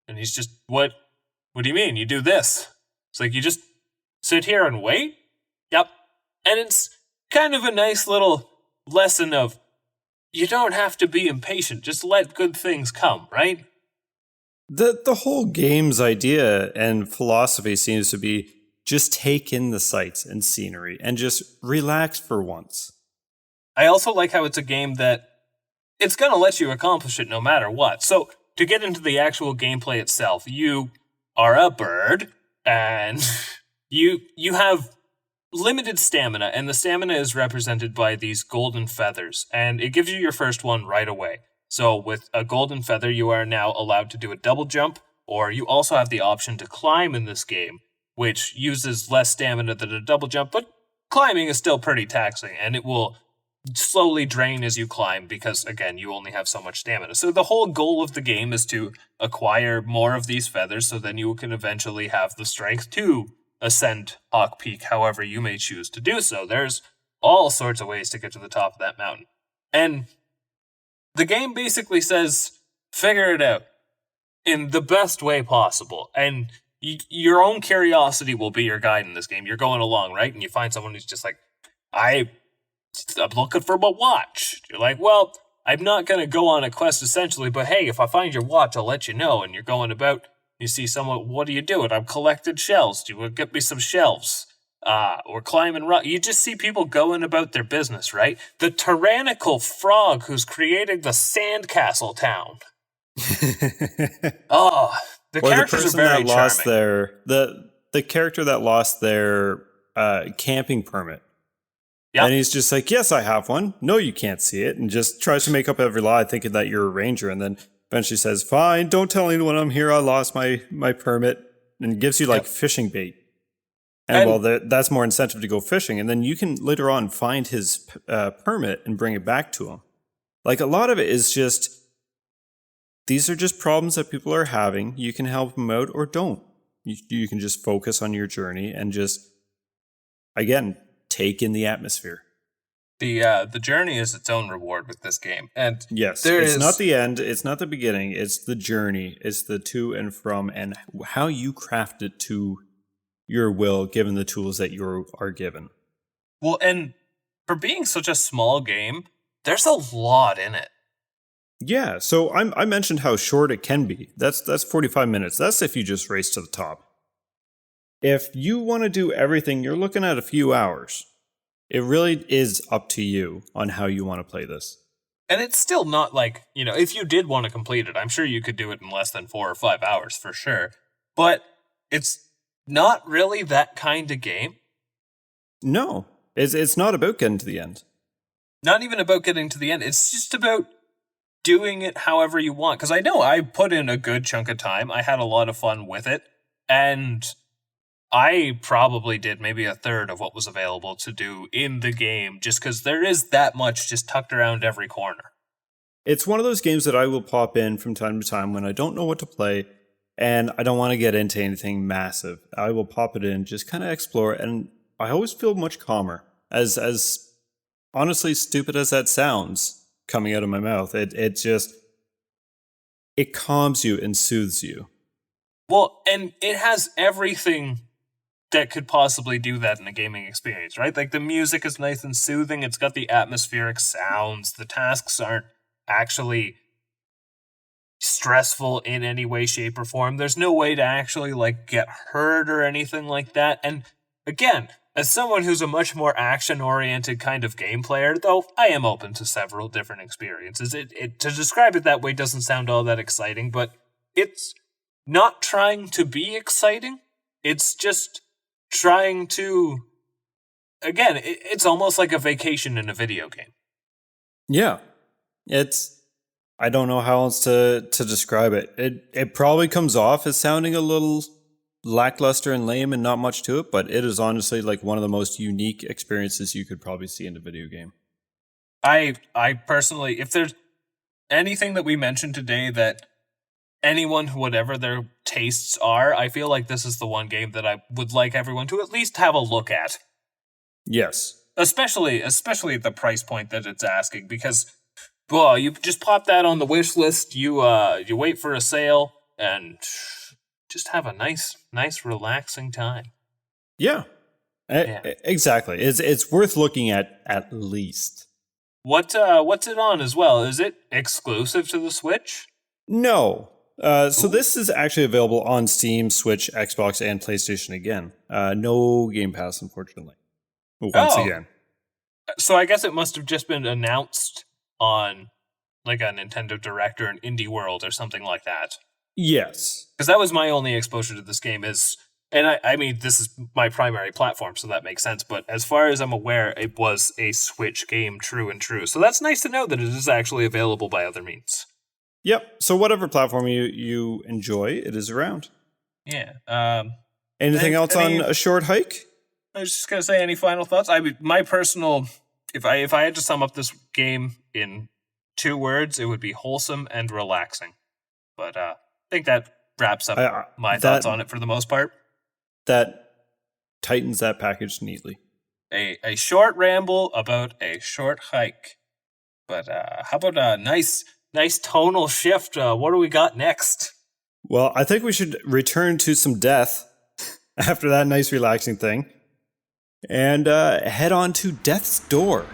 And he's just, what do you mean? You do this. It's like, you just sit here and wait? Yep. And it's kind of a nice little lesson of, you don't have to be impatient. Just let good things come, right? The whole game's idea and philosophy seems to be just take in the sights and scenery and just relax for once. I also like how it's a game that it's going to let you accomplish it no matter what. So, to get into the actual gameplay itself, you are a bird, and you have limited stamina, and the stamina is represented by these golden feathers, and it gives you your first one right away. So with a golden feather, you are now allowed to do a double jump, or you also have the option to climb in this game, which uses less stamina than a double jump, but climbing is still pretty taxing, and it will slowly drain as you climb because, again, you only have so much stamina. So the whole goal of the game is to acquire more of these feathers so then you can eventually have the strength to ascend Hawk Peak however you may choose to do so. There's all sorts of ways to get to the top of that mountain. And the game basically says, figure it out in the best way possible. And your own curiosity will be your guide in this game. You're going along, right? And you find someone who's just like, I'm looking for my watch. You're like, well, I'm not going to go on a quest essentially, but hey, if I find your watch, I'll let you know. And you're going about, you see someone, what are you doing? I'm collecting shells. Do you want to get me some shelves? Or climbing rock. You just see people going about their business, right? The tyrannical frog who's creating the sandcastle town. The characters are very charming. The character that lost their camping permit. Yep. And he's just like, yes, I have one. No, you can't see it. And just tries to make up every lie thinking that you're a ranger. And then eventually says, fine, don't tell anyone I'm here. I lost my permit. And gives you like fishing bait. And that's more incentive to go fishing. And then you can later on find his permit and bring it back to him. Like a lot of it is just, these are just problems that people are having. You can help them out or don't. You can just focus on your journey and just, again, take in the atmosphere. The journey is its own reward with this game. And yes, it's not the end. It's not the beginning. It's the journey. It's the to and from and how you craft it to your will given the tools that you are given. Well, and for being such a small game, there's a lot in it. Yeah, so I mentioned how short it can be. That's 45 minutes. That's if you just race to the top. If you want to do everything, you're looking at a few hours. It really is up to you on how you want to play this. And it's still not like, if you did want to complete it, I'm sure you could do it in less than 4 or 5 hours for sure. But it's not really that kind of game. No, it's not about getting to the end. Not even about getting to the end. It's just about doing it however you want. Because I know I put in a good chunk of time. I had a lot of fun with it. And I probably did maybe a third of what was available to do in the game, just because there is that much just tucked around every corner. It's one of those games that I will pop in from time to time when I don't know what to play and I don't want to get into anything massive. I will pop it in, just kind of explore, and I always feel much calmer. As honestly stupid as that sounds coming out of my mouth, it calms you and soothes you. Well, and it has everything that could possibly do that in a gaming experience, right? Like the music is nice and soothing. It's got the atmospheric sounds. The tasks aren't actually stressful in any way, shape, or form. There's no way to actually get hurt or anything like that. And again, as someone who's a much more action-oriented kind of game player, though, I am open to several different experiences. To describe it that way doesn't sound all that exciting, but it's not trying to be exciting. It's just trying to... Again, it's almost like a vacation in a video game. Yeah. I don't know how else to describe it. It probably comes off as sounding a little lackluster and lame and not much to it, but it is honestly one of the most unique experiences you could probably see in a video game. I personally, if there's anything that we mentioned today that anyone, whatever their tastes are, I feel like this is the one game that I would like everyone to at least have a look at. Yes. Especially at the price point that it's asking, because well, you just pop that on the wish list, you wait for a sale, and just have a nice relaxing time. Yeah. Exactly. It's worth looking at least. What's it on as well? Is it exclusive to the Switch? No. So this is actually available on Steam, Switch, Xbox, and PlayStation again. No Game Pass, unfortunately. Once again. So I guess it must have just been announced on a Nintendo Direct or an Indie World or something like that. Yes. Because that was my only exposure to this game and I mean, this is my primary platform, so that makes sense, but as far as I'm aware, it was a Switch game, true and true. So that's nice to know that it is actually available by other means. Yep. So whatever platform you enjoy, it is around. Yeah. Anything else on A Short Hike? I was just gonna say, any final thoughts? I mean, my personal, if I had to sum up this game in 2 words, it would be wholesome and relaxing. But I think that wraps up my thoughts on it for the most part. That tightens that package neatly. A short ramble about a short hike. But how about a nice tonal shift? What do we got next? Well, I think we should return to some death after that nice relaxing thing. And head on to Death's Door.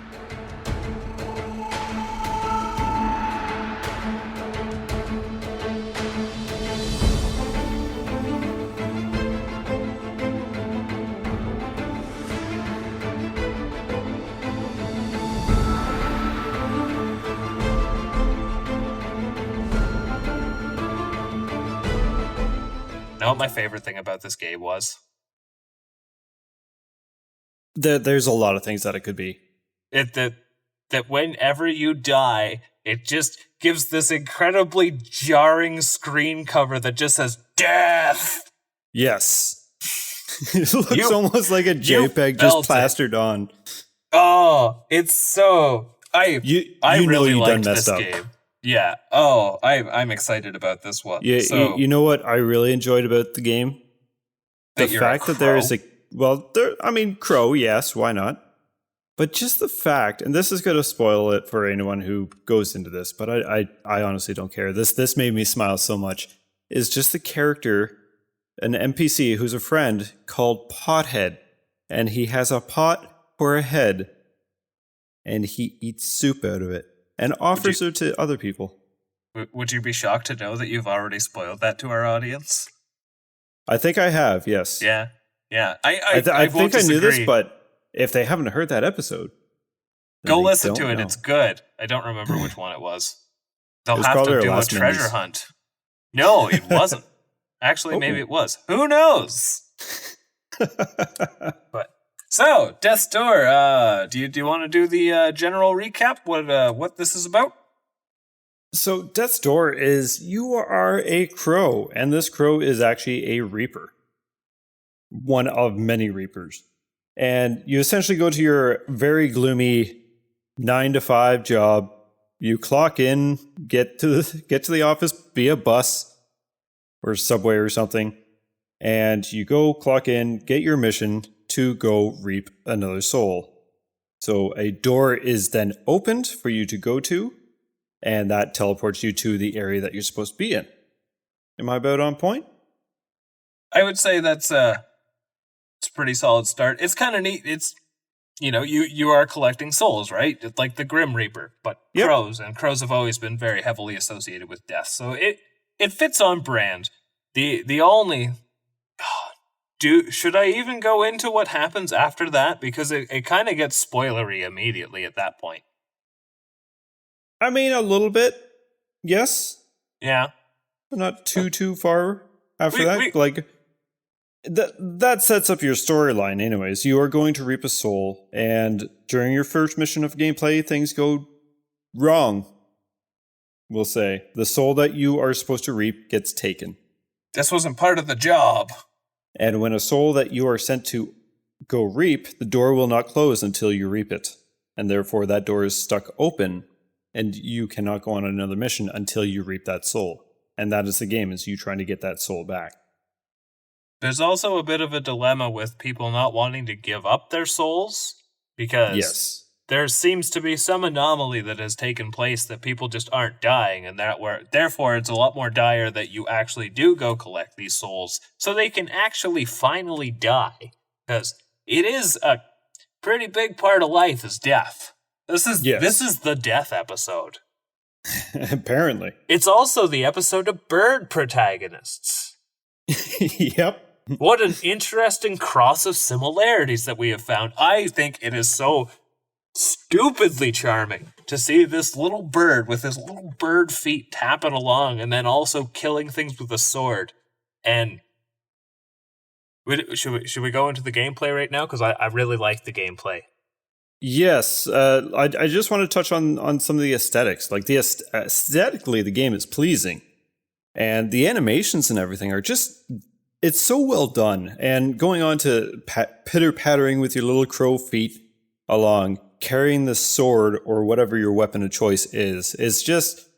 You know what my favorite thing about this game was? There's a lot of things that it could be. That whenever you die, it just gives this incredibly jarring screen cover that just says "Death." Yes. It looks almost like a JPEG just plastered on. Oh, it's so... I really liked this game. Yeah. Oh, I'm excited about this one. Yeah. So, you know what I really enjoyed about the game? The fact that there is Crow, yes, why not? But just the fact, and this is going to spoil it for anyone who goes into this, but I honestly don't care. This made me smile so much. Is just the character an NPC who's a friend called Pothead, and he has a pot for a head, and he eats soup out of it and offers it to other people. Would you be shocked to know that you've already spoiled that to our audience? I think I have, yes. Yeah. I think I knew this, but if they haven't heard that episode, go listen to it. Know. It's good. I don't remember which one it was. They'll have to do a treasure hunt. No, it wasn't. Actually, maybe it was. Who knows? But so, Death's Door. Do you want to do the general recap? What this is about? So, Death's Door is you are a crow, and this crow is actually a reaper, one of many reapers, and you essentially go to your very gloomy 9-to-5 job. You clock in, get to the office via bus or subway or something, and you go clock in, get your mission to go reap another soul. So a door is then opened for you to go to, and that teleports you to the area that you're supposed to be in. Am I about on point? I would say it's a pretty solid start. It's kind of neat. It's, you are collecting souls, right? It's like the Grim Reaper, but crows, and crows have always been very heavily associated with death. So it fits on brand. The only... should I even go into what happens after that? Because it kind of gets spoilery immediately at that point. I mean, a little bit, yes. Yeah. But not too far after that. That sets up your storyline anyways. You are going to reap a soul, and during your first mission of gameplay, things go wrong. We'll say. The soul that you are supposed to reap gets taken. This wasn't part of the job. And when a soul that you are sent to go reap, the door will not close until you reap it. And therefore that door is stuck open, and you cannot go on another mission until you reap that soul. And that is the game, is you trying to get that soul back. There's also a bit of a dilemma with people not wanting to give up their souls, because there seems to be some anomaly that has taken place that people just aren't dying, and therefore it's a lot more dire that you actually do go collect these souls so they can actually finally die, because it is a pretty big part of life is death. This is the death episode. Apparently. It's also the episode of bird protagonists. Yep. What an interesting cross of similarities that we have found. I think it is so stupidly charming to see this little bird with his little bird feet tapping along and then also killing things with a sword. And should we go into the gameplay right now? Because I really like the gameplay. Yes, I just want to touch on some of the aesthetics. Like aesthetically, the game is pleasing, and the animations and everything are just, it's so well done. And going on to pitter-pattering with your little crow feet along, carrying the sword or whatever your weapon of choice is just,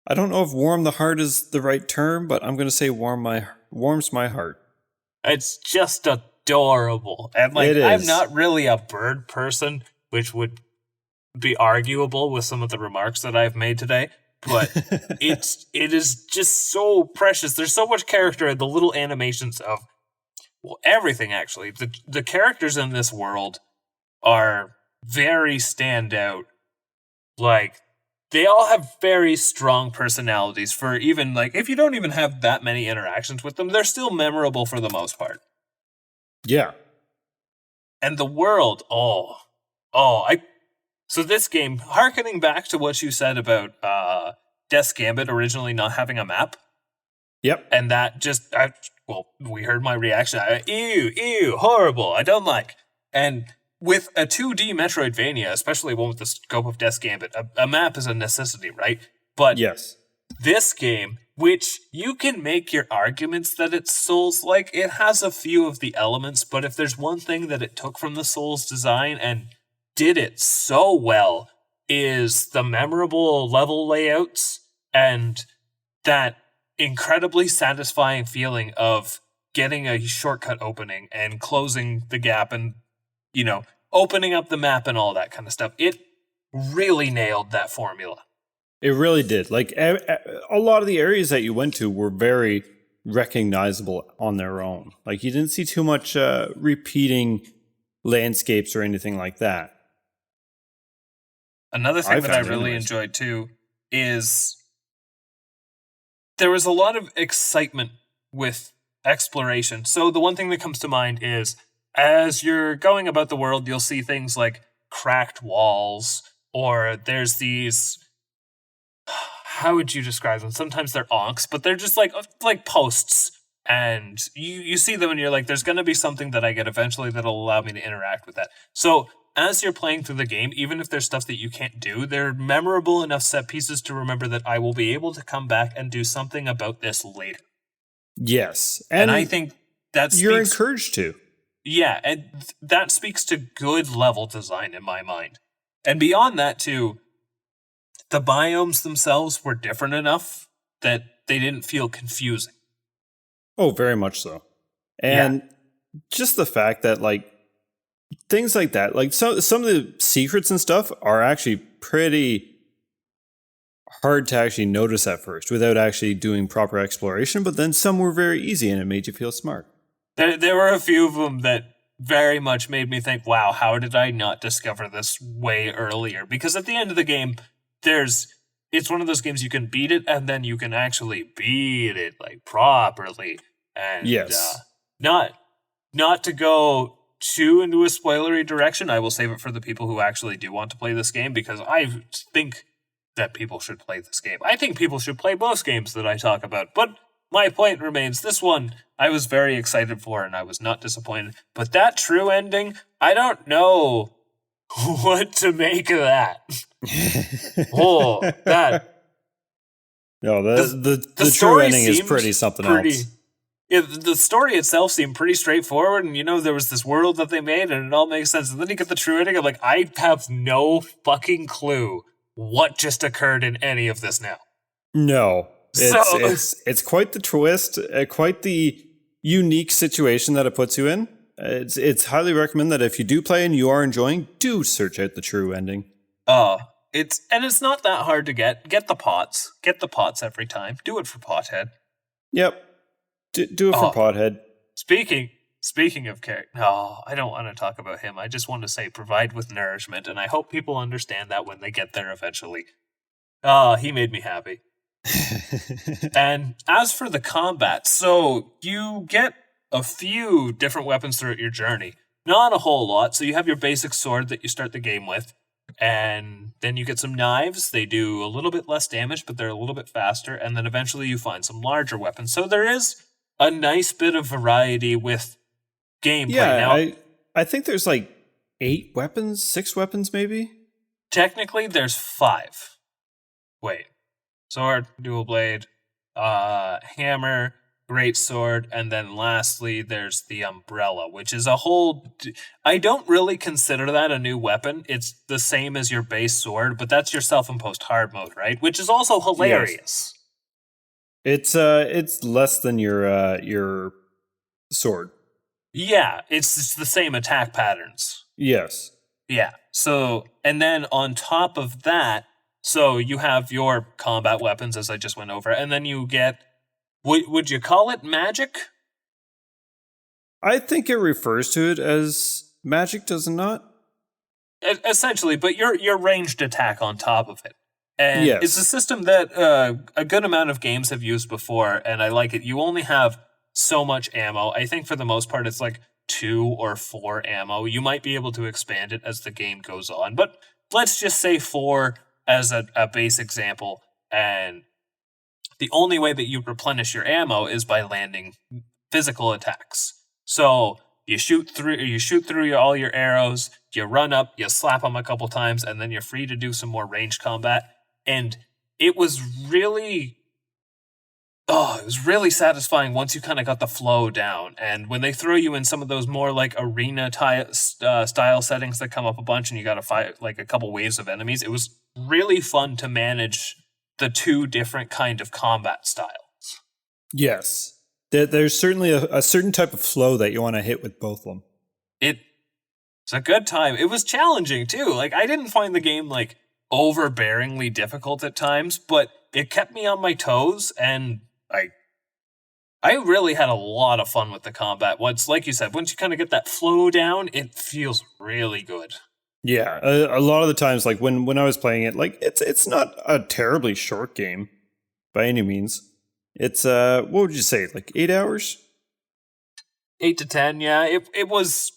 I don't know if warm the heart is the right term, but I'm going to say warms my heart. It's just adorable. And I'm not really a bird person, which would be arguable with some of the remarks that I've made today, but it is just so precious. There's so much character in the little animations of, well, everything actually. The characters in this world are very standout. Like, they all have very strong personalities for even, if you don't even have that many interactions with them, they're still memorable for the most part. Yeah. And the world, so this game, hearkening back to what you said about Death's Gambit originally not having a map. Yep. And that just, we heard my reaction. Ew, horrible, I don't like. And with a 2D Metroidvania, especially one with the scope of Death's Gambit, a map is a necessity, right? But yes, this game, which you can make your arguments that it's Souls-like, it has a few of the elements, but if there's one thing that it took from the Souls design and did it so well, is the memorable level layouts and that incredibly satisfying feeling of getting a shortcut opening and closing the gap and, opening up the map and all that kind of stuff. It really nailed that formula. It really did. A lot of the areas that you went to were very recognizable on their own. Like you didn't see too much repeating landscapes or anything like that. Another thing that I really enjoyed too is there was a lot of excitement with exploration. So the one thing that comes to mind is as you're going about the world, you'll see things like cracked walls, or there's these, how would you describe them? Sometimes they're onks, but they're just like posts. And you see them and you're like, there's going to be something that I get eventually that'll allow me to interact with that. So as you're playing through the game, even if there's stuff that you can't do, they're memorable enough set pieces to remember that I will be able to come back and do something about this later. Yes. And I think that's you're encouraged to. Yeah, and that speaks to good level design in my mind. And beyond that too, the biomes themselves were different enough that they didn't feel confusing. Oh, very much so. And just the fact that like things like that, like some of the secrets and stuff are actually pretty hard to actually notice at first without actually doing proper exploration, but then some were very easy and it made you feel smart. There were a few of them that very much made me think, wow, how did I not discover this way earlier? Because at the end of the game, it's one of those games you can beat it and then you can actually beat it like properly. And not to go too into a spoilery direction, I will save it for the people who actually do want to play this game, because I think that people should play this game. I think people should play most games that I talk about, but my point remains, this one I was very excited for and I was not disappointed. But that true ending, I don't know what to make of that. Oh, that. No, the true ending is pretty something else. Yeah, the story itself seemed pretty straightforward, and there was this world that they made, and it all makes sense. And then you get the true ending, I'm like, I have no fucking clue what just occurred in any of this now. No. It's quite the twist, quite the unique situation that it puts you in. It's highly recommend that if you do play and you are enjoying, do search out the true ending. It's not that hard to get. Get the pots. Get the pots every time. Do it for Pothead. Yep. Do it for Pothead. Speaking of character, I don't want to talk about him. I just want to say provide with nourishment, and I hope people understand that when they get there eventually. He made me happy. And as for the combat, so you get a few different weapons throughout your journey. Not a whole lot. So you have your basic sword that you start the game with, and then you get some knives. They do a little bit less damage, but they're a little bit faster, and then eventually you find some larger weapons. So there is a nice bit of variety with gameplay. Yeah, I think there's like 6 weapons maybe? Technically, there's 5. Wait. Sword, dual blade, hammer, great sword, and then lastly, there's the umbrella, which is a whole... I don't really consider that a new weapon. It's the same as your base sword, but that's your self-imposed hard mode, right? Which is also hilarious. Yes. It's less than your sword. Yeah, it's the same attack patterns. Yes. Yeah. So, and then on top of that, so you have your combat weapons, as I just went over, and then you get, would you call it magic? I think it refers to it as magic, does it not? Essentially, but your ranged attack on top of it. And it's a system that a good amount of games have used before, and I like it. You only have so much ammo. I think for the most part, it's like 2 or 4 ammo. You might be able to expand it as the game goes on, but let's just say 4 as a base example. And the only way that you replenish your ammo is by landing physical attacks. So you shoot through all your arrows, you run up, you slap them a couple times, and then you're free to do some more ranged combat. And it was really satisfying once you kind of got the flow down. And when they throw you in some of those more like arena style settings that come up a bunch and you got to fight like a couple waves of enemies, it was really fun to manage the 2 different kind of combat styles. Yes. There's certainly a certain type of flow that you want to hit with both of them. It's a good time. It was challenging too. Like I didn't find the game like overbearingly difficult at times, but it kept me on my toes, and I really had a lot of fun with the combat. Once, like you said, once you kind of get that flow down, it feels really good. Yeah, a lot of the times, like when I was playing it, like it's not a terribly short game by any means. It's what would you say, like 8 hours? 8 to 10, yeah. It was,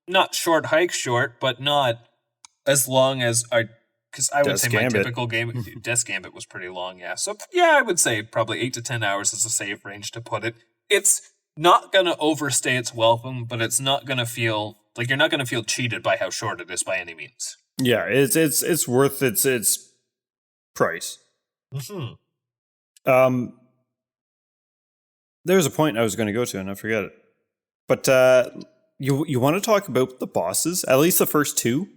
not short hike short, but not as long as because I would Death's say my Gambit. typical game, Death Gambit was pretty long, yeah. So yeah, I would say probably 8 to 10 hours is a safe range to put it. It's not gonna overstay its welcome, but it's not gonna feel like you're not gonna feel cheated by how short it is by any means. Yeah, it's worth its price. Mm-hmm. There was a point I was going to go to, and I forget it. But you want to talk about the bosses? At least the first two?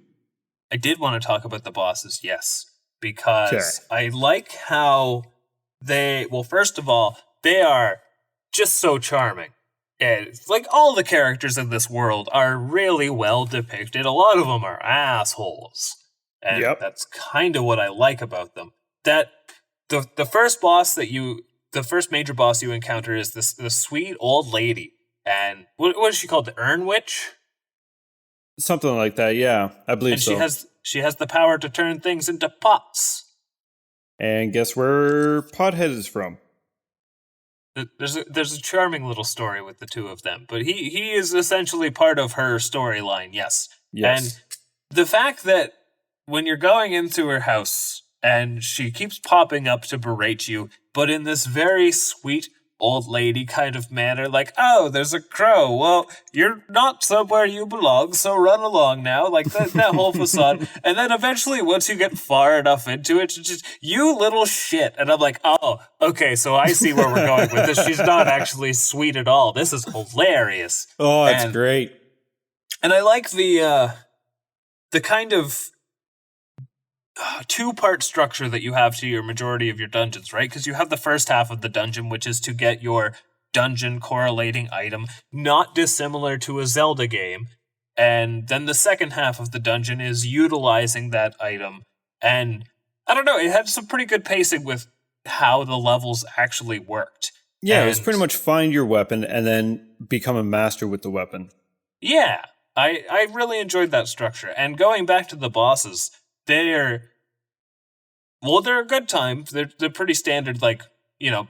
I did want to talk about the bosses, yes, because I like how well, first of all, they are just so charming. And like all the characters in this world are really well depicted. A lot of them are assholes. And that's kind of what I like about them. That the first major boss you encounter is this sweet old lady. And what is she called? The Urn Witch? Something like that, yeah. I believe so. And she has the power to turn things into pots. And guess where Pothead is from? There's a charming little story with the two of them, but he is essentially part of her storyline, yes. And the fact that when you're going into her house and she keeps popping up to berate you, but in this very sweet old lady kind of manner, like, oh, there's a crow. Well, you're not somewhere you belong, so run along now. Like that whole facade. And then eventually, once you get far enough into it, it's just, you little shit. And I'm like, oh, okay, so I see where we're going with this. She's not actually sweet at all. This is hilarious. Oh, it's great. And I like the kind of two-part structure that you have to your majority of your dungeons, right? Because you have the first half of the dungeon, which is to get your dungeon correlating item, not dissimilar to a Zelda game. And then the second half of the dungeon is utilizing that item. And I don't know, it had some pretty good pacing with how the levels actually worked. Yeah, it was pretty much find your weapon and then become a master with the weapon. Yeah, I really enjoyed that structure. And going back to the bosses, they're a good time. They're pretty standard, like,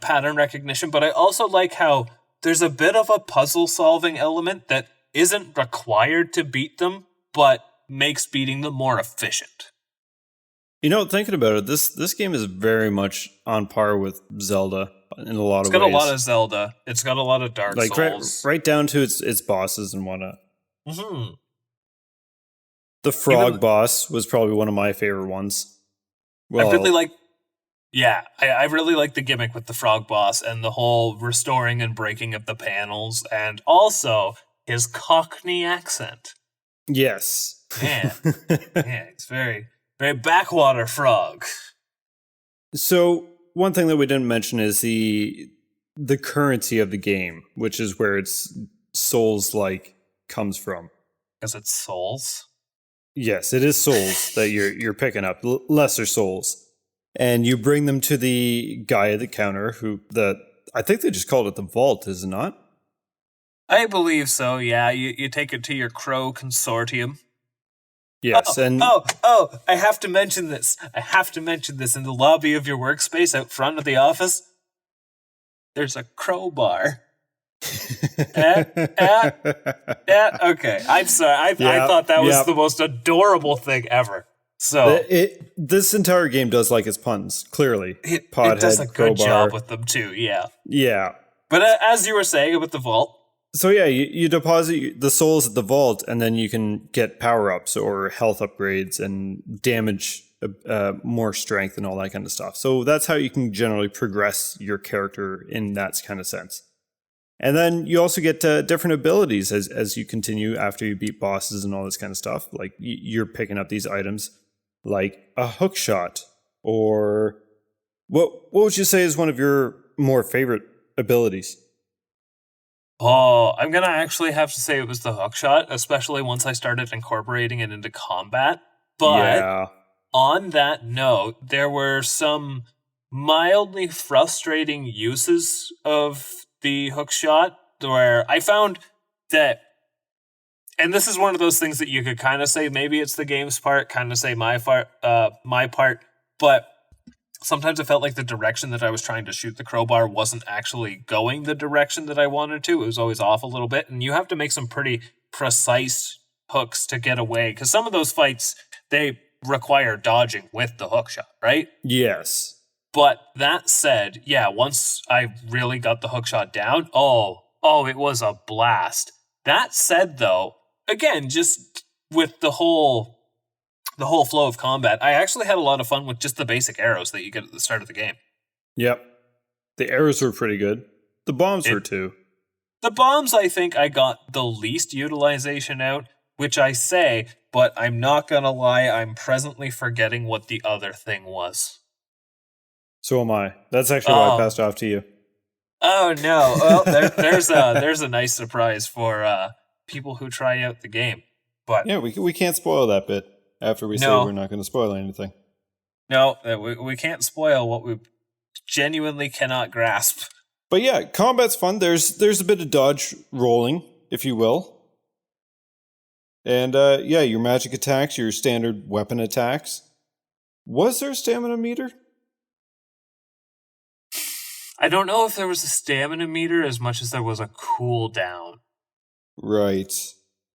pattern recognition, but I also like how there's a bit of a puzzle solving element that isn't required to beat them, but makes beating them more efficient. Thinking about it, this game is very much on par with Zelda in a lot of ways. It's got a lot of Zelda. It's got a lot of Dark Souls. Right down to its bosses and whatnot. Mm-hmm. The frog boss was probably one of my favorite ones. Well, I really like the gimmick with the frog boss and the whole restoring and breaking of the panels, and also his Cockney accent. Yes. Man, it's very, very backwater frog. So one thing that we didn't mention is the currency of the game, which is where its Souls-like comes from. Because it's souls? Yes, it is souls that you're picking up, lesser souls. And you bring them to the guy at the counter I think they just called it the vault, is it not? I believe so, yeah. You take it to your crow consortium. Yes, I have to mention this. In the lobby of your workspace out front of the office, there's a crowbar. Okay, I'm sorry. I thought that was the most adorable thing ever. So this entire game does like its puns. Clearly, it does a good job with them too. Yeah. But as you were saying about the vault, so yeah, you deposit the souls at the vault, and then you can get power ups or health upgrades and damage, more strength, and all that kind of stuff. So that's how you can generally progress your character in that kind of sense. And then you also get different abilities as you continue after you beat bosses and all this kind of stuff. Like you're picking up these items like a hook shot, or what would you say is one of your more favorite abilities? Oh, I'm going to actually have to say it was the hook shot, especially once I started incorporating it into combat. But on that note, there were some mildly frustrating uses of the hook shot where I found that, and this is one of those things that you could kind of say maybe it's the game's part, kind of say my part, but sometimes it felt like the direction that I was trying to shoot the crowbar wasn't actually going the direction that I wanted to. It was always off a little bit, and you have to make some pretty precise hooks to get away, because some of those fights, they require dodging with the hook shot, right? Yes. But that said, yeah, once I really got the hook shot down, it was a blast. That said, though, again, just with the whole flow of combat, I actually had a lot of fun with just the basic arrows that you get at the start of the game. Yep. The arrows were pretty good. The bombs were too. The bombs, I think I got the least utilization out, which I say, but I'm not gonna lie, I'm presently forgetting what the other thing was. So am I. That's actually why I passed off to you. Oh no! Well, there's a nice surprise for people who try out the game. But yeah, we can't spoil that bit after we say we're not going to spoil anything. No, we can't spoil what we genuinely cannot grasp. But yeah, combat's fun. There's a bit of dodge rolling, if you will. And your magic attacks, your standard weapon attacks. Was there a stamina meter? I don't know if there was a stamina meter as much as there was a cooldown. Right.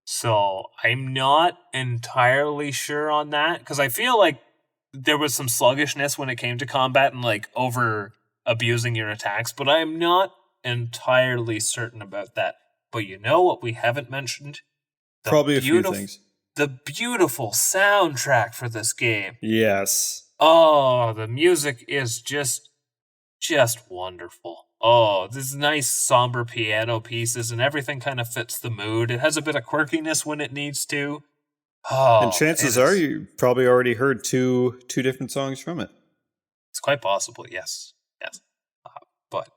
So I'm not entirely sure on that, because I feel like there was some sluggishness when it came to combat and like over abusing your attacks, but I'm not entirely certain about that. But you know what we haven't mentioned? Probably a few things. The beautiful soundtrack for this game. Yes. Oh, the music is just wonderful. Oh, these nice somber piano pieces, and everything kind of fits the mood. It has a bit of quirkiness when it needs to. Oh, and chances are you probably already heard two different songs from it. It's quite possible, yes. But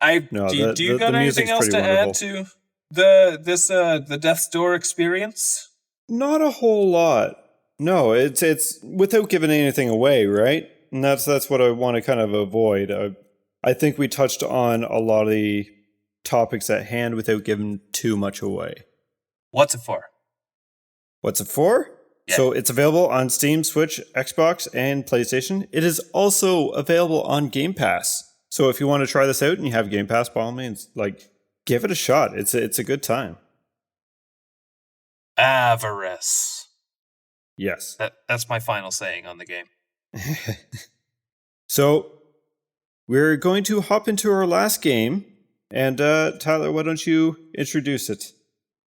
do you got anything else to add to the Death's Door experience? Not a whole lot. No, it's without giving anything away, right? And that's what I want to kind of avoid. I think we touched on a lot of the topics at hand without giving too much away. What's it for? What's it for? Yeah. So it's available on Steam, Switch, Xbox, and PlayStation. It is also available on Game Pass. So if you want to try this out and you have Game Pass, by all means, give it a shot. It's a good time. Avarice. Yes. That's my final saying on the game. So we're going to hop into our last game. And Tyler, why don't you introduce it?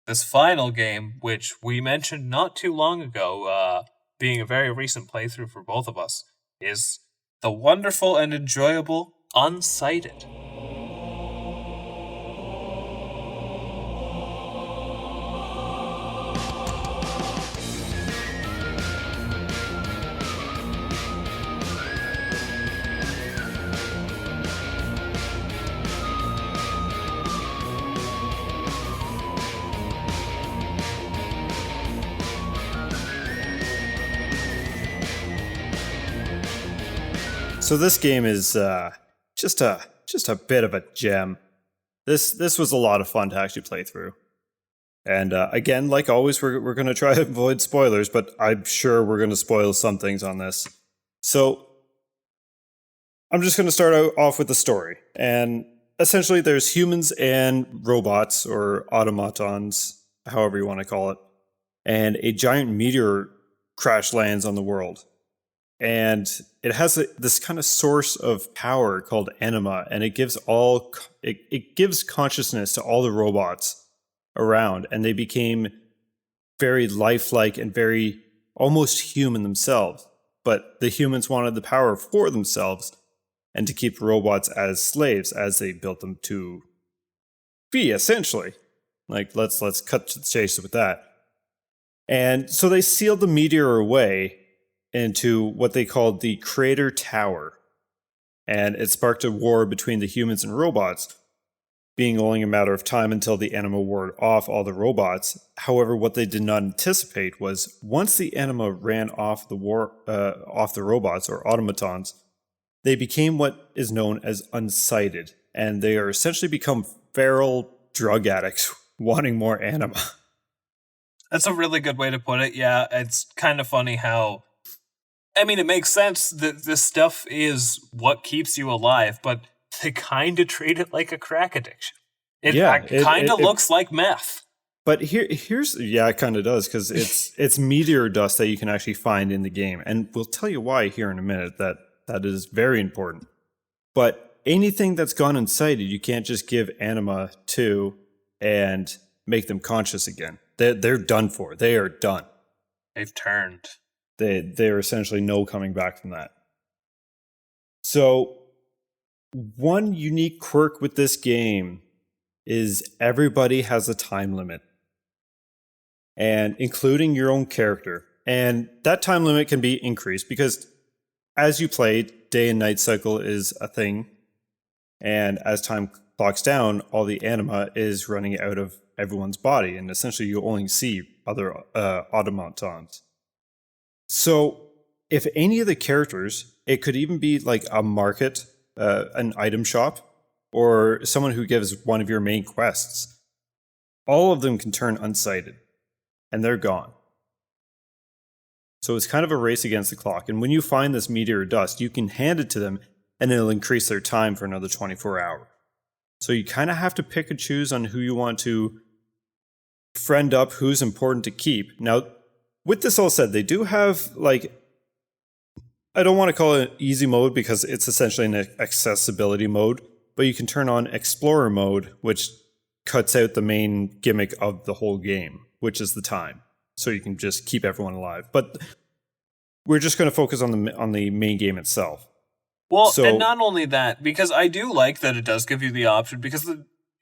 This final game, which we mentioned not too long ago, being a very recent playthrough for both of us, is the wonderful and enjoyable Unsighted. So this game is just a bit of a gem. This was a lot of fun to actually play through. And again, like always, we're going to try to avoid spoilers, but I'm sure we're going to spoil some things on this. So I'm just going to start off with the story. And essentially there's humans and robots, or automatons, however you want to call it. And a giant meteor crash lands on the world. And it has this kind of source of power called anima, and it gives it gives consciousness to all the robots around, and they became very lifelike and very almost human themselves. But the humans wanted the power for themselves and to keep the robots as slaves, as they built them to be, essentially. Let's cut to the chase with that. And so they sealed the meteor away into what they called the Crater Tower. And it sparked a war between the humans and robots, being only a matter of time until the anima ward off all the robots. However, what they did not anticipate was once the anima ran off the robots or automatons, they became what is known as unsighted, and they are essentially become feral drug addicts wanting more anima. That's a really good way to put it. Yeah, it's kind of funny how, I mean, it makes sense that this stuff is what keeps you alive, but they kind of treat it like a crack addiction. It kind of looks like meth. But here's it kind of does, because it's meteor dust that you can actually find in the game, and we'll tell you why here in a minute. That is very important. But anything that's gone unsighted, you can't just give anima to and make them conscious again. They're done for. They are done. They've turned. They're essentially no coming back from that. So one unique quirk with this game is everybody has a time limit, and including your own character. And that time limit can be increased because as you play, day and night cycle is a thing. And as time clocks down, all the anima is running out of everyone's body. And essentially you only see other automatons. So if any of the characters, it could even be like a market, an item shop, or someone who gives one of your main quests, all of them can turn unsighted. And they're gone. So it's kind of a race against the clock. And when you find this meteor dust, you can hand it to them and it'll increase their time for another 24 hours. So you kind of have to pick and choose on who you want to friend up, who's important to keep. Now, with this all said, they do have, like, I don't want to call it easy mode because it's essentially an accessibility mode, but you can turn on explorer mode, which cuts out the main gimmick of the whole game, which is the time. So you can just keep everyone alive. But we're just going to focus on the main game itself. Well, and not only that, because I do like that it does give you the option, because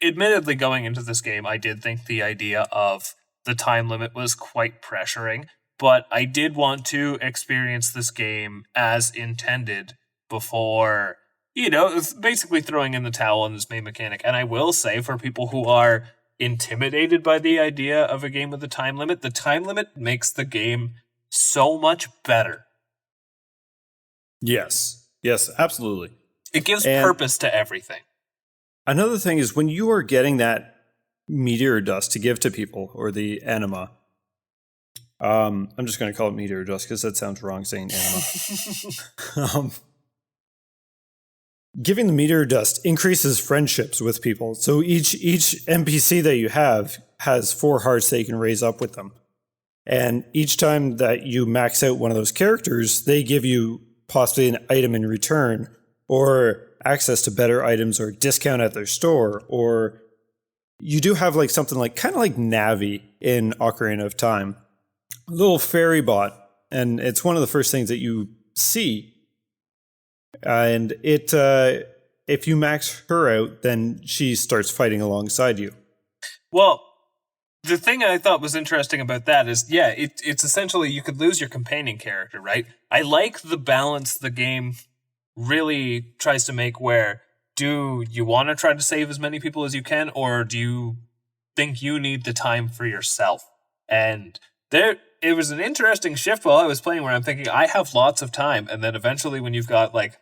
admittedly going into this game, I did think the idea of the time limit was quite pressuring, but I did want to experience this game as intended before, it's basically throwing in the towel on this main mechanic. And I will say, for people who are intimidated by the idea of a game with a time limit, the time limit makes the game so much better. Yes, absolutely. It gives purpose to everything. Another thing is when you are getting that meteor dust to give to people, or the anima, I'm just going to call it meteor dust because that sounds wrong saying anima. Giving the meteor dust increases friendships with people. So each NPC that you have has 4 hearts that you can raise up with them. And each time that you max out one of those characters, they give you possibly an item in return, or access to better items, or discount at their store, or you do have like something like kind of like Navi in Ocarina of Time, a little fairy bot, and it's one of the first things that you see. And if you max her out, then she starts fighting alongside you. Well, the thing I thought was interesting about that is, it's essentially you could lose your companion character, right? I like the balance the game really tries to make, where do you want to try to save as many people as you can, or do you think you need the time for yourself? And it was an interesting shift while I was playing, where I'm thinking I have lots of time, and then eventually when you've got like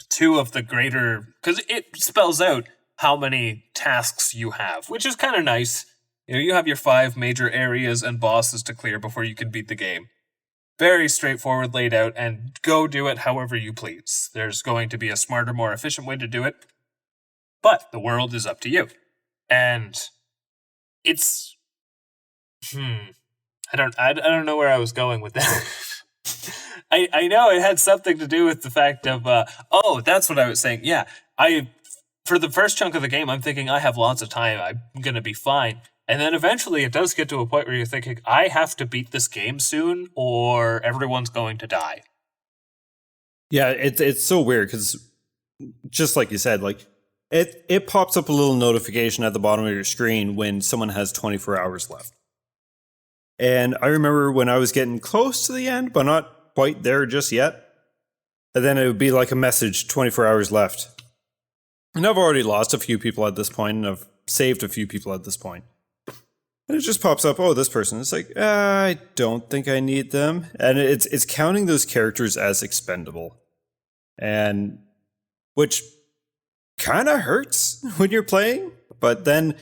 2 of the greater, because it spells out how many tasks you have, which is kind of nice. You have your 5 major areas and bosses to clear before you can beat the game. Very straightforward, laid out, and go do it however you please. There's going to be a smarter, more efficient way to do it, but the world is up to you. And it's I don't know where I was going with that. I know it had something to do with the fact of that's what I was saying. Yeah, for the first chunk of the game, I'm thinking I have lots of time. I'm gonna be fine. And then eventually it does get to a point where you're thinking, I have to beat this game soon or everyone's going to die. Yeah, it's so weird because just like you said, like it pops up a little notification at the bottom of your screen when someone has 24 hours left. And I remember when I was getting close to the end, but not quite there just yet. And then it would be like a message, 24 hours left. And I've already lost a few people at this point, and I've saved a few people at this point. And it just pops up, this person. It's like, I don't think I need them. And it's counting those characters as expendable. and which kind of hurts when you're playing. But then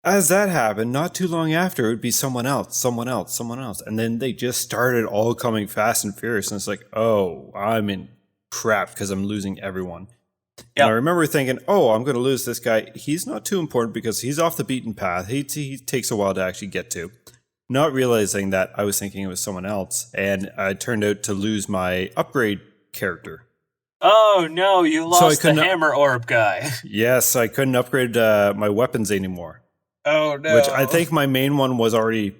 as that happened, not too long after, it would be someone else. And then they just started all coming fast and furious. And it's like, oh, I'm in crap because I'm losing everyone. Yep. And I remember thinking, oh, I'm going to lose this guy. He's not too important because he's off the beaten path. He takes a while to actually get to. Not realizing that I was thinking it was someone else. And I turned out to lose my upgrade character. Oh, no, you lost the hammer orb guy. Yes, I couldn't upgrade my weapons anymore. Oh, no. Which I think my main one was already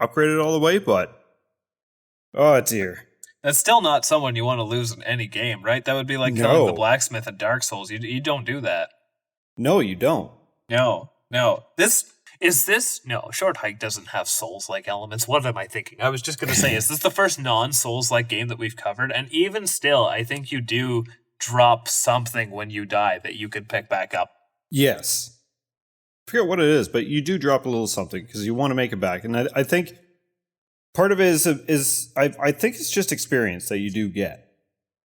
upgraded all the way, but oh, dear. That's still not someone you want to lose in any game, right? That would be like killing the blacksmith in Dark Souls. You don't do that. No, you don't. No. No, Short Hike doesn't have Souls-like elements. What am I thinking? I was just going to say, is this the first non-Souls-like game that we've covered? And even still, I think you do drop something when you die that you could pick back up. Yes. I forget what it is, but you do drop a little something because you want to make it back. And I think part of it is I think it's just experience that you do get.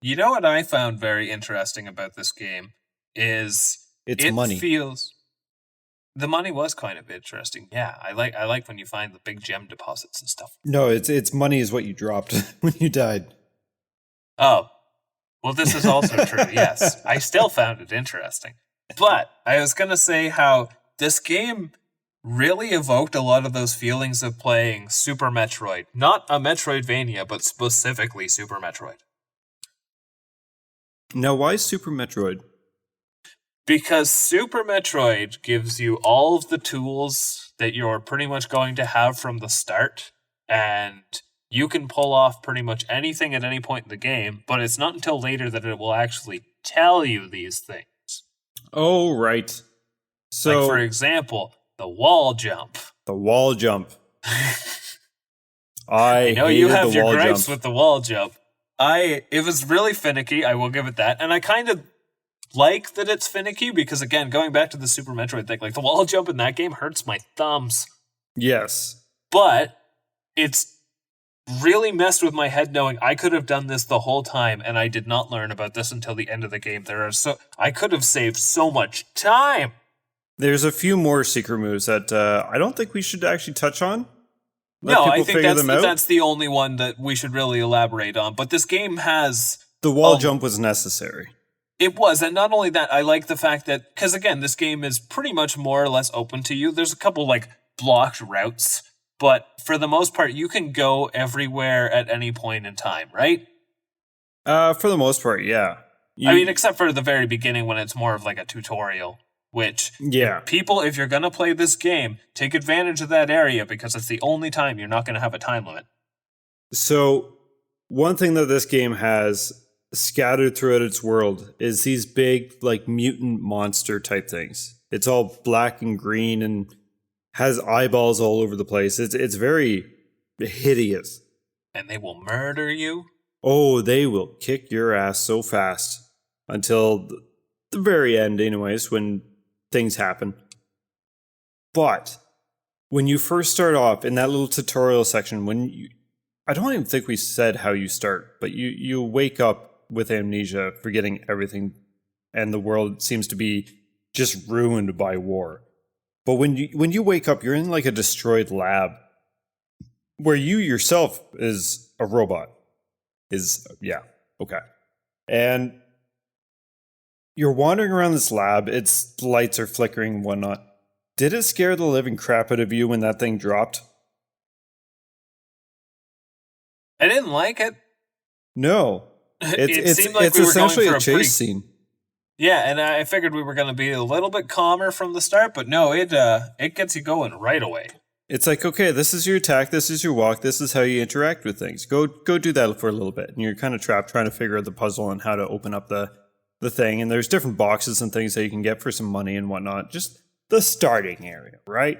You know what I found very interesting about this game is it money. The money was kind of interesting. Yeah, I like when you find the big gem deposits and stuff. No, it's money is what you dropped when you died. Oh, well, this is also true. Yes, I still found it interesting. But I was going to say how this game really evoked a lot of those feelings of playing Super Metroid. Not a Metroidvania, but specifically Super Metroid. Now, why Super Metroid? Because Super Metroid gives you all of the tools that you're pretty much going to have from the start, and you can pull off pretty much anything at any point in the game, but it's not until later that it will actually tell you these things. Oh, right. So, like, for example, the wall jump. The wall jump. I know you have your gripes with the wall jump. It was really finicky, I will give it that, and I kind of like that it's finicky because, again, going back to the Super Metroid thing, like the wall jump in that game hurts my thumbs. Yes. But it's really messed with my head knowing I could have done this the whole time and I did not learn about this until the end of the game. I could have saved so much time. There's a few more secret moves that I don't think we should actually touch on. No, I think that's the only one that we should really elaborate on. But this game has... The wall jump was necessary. It was, and not only that, I like the fact that, because again, this game is pretty much more or less open to you. There's a couple, like, blocked routes, but for the most part, you can go everywhere at any point in time, right? For the most part, yeah. I mean, except for the very beginning when it's more of like a tutorial, which, people, if you're going to play this game, take advantage of that area because it's the only time you're not going to have a time limit. So, one thing that this game has scattered throughout its world is these big, like, mutant monster type things. It's all black and green and has eyeballs all over the place. It's very hideous. And they will murder you? Oh, they will kick your ass so fast until the very end, anyways, when things happen. But when you first start off in that little tutorial section, I don't even think we said how you start, but you wake up with amnesia, forgetting everything, and the world seems to be just ruined by war. But when you wake up, you're in like a destroyed lab where you yourself is a robot. And you're wandering around this lab, its lights are flickering and whatnot. Did it scare the living crap out of you when that thing dropped? I didn't like it. No. It seemed like we were essentially going a chase scene. Yeah, and I figured we were going to be a little bit calmer from the start, but no, it gets you going right away. It's like, okay, this is your attack, this is your walk, this is how you interact with things. Go do that for a little bit. And you're kind of trapped trying to figure out the puzzle and how to open up the thing. And there's different boxes and things that you can get for some money and whatnot. Just the starting area, right?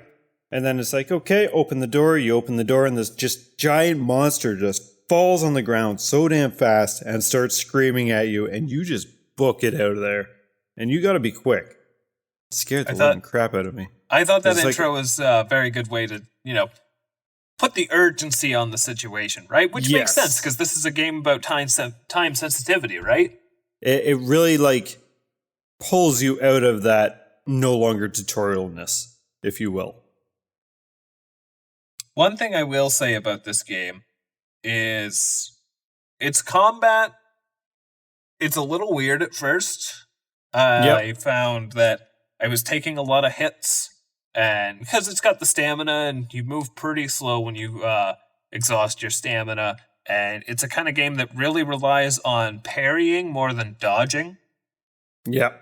And then it's like, okay, open the door. You open the door and this just giant monster just falls on the ground so damn fast and starts screaming at you. And you just book it out of there. And you got to be quick. It scared the living crap out of me. I thought that intro was a very good way to, put the urgency on the situation, right? Which makes sense because this is a game about time sensitivity, right? It really like pulls you out of that no longer tutorialness, if you will. One thing I will say about this game is its combat. It's a little weird at first. I found that I was taking a lot of hits, and because it's got the stamina, and you move pretty slow when you exhaust your stamina, and it's a kind of game that really relies on parrying more than dodging. Yep.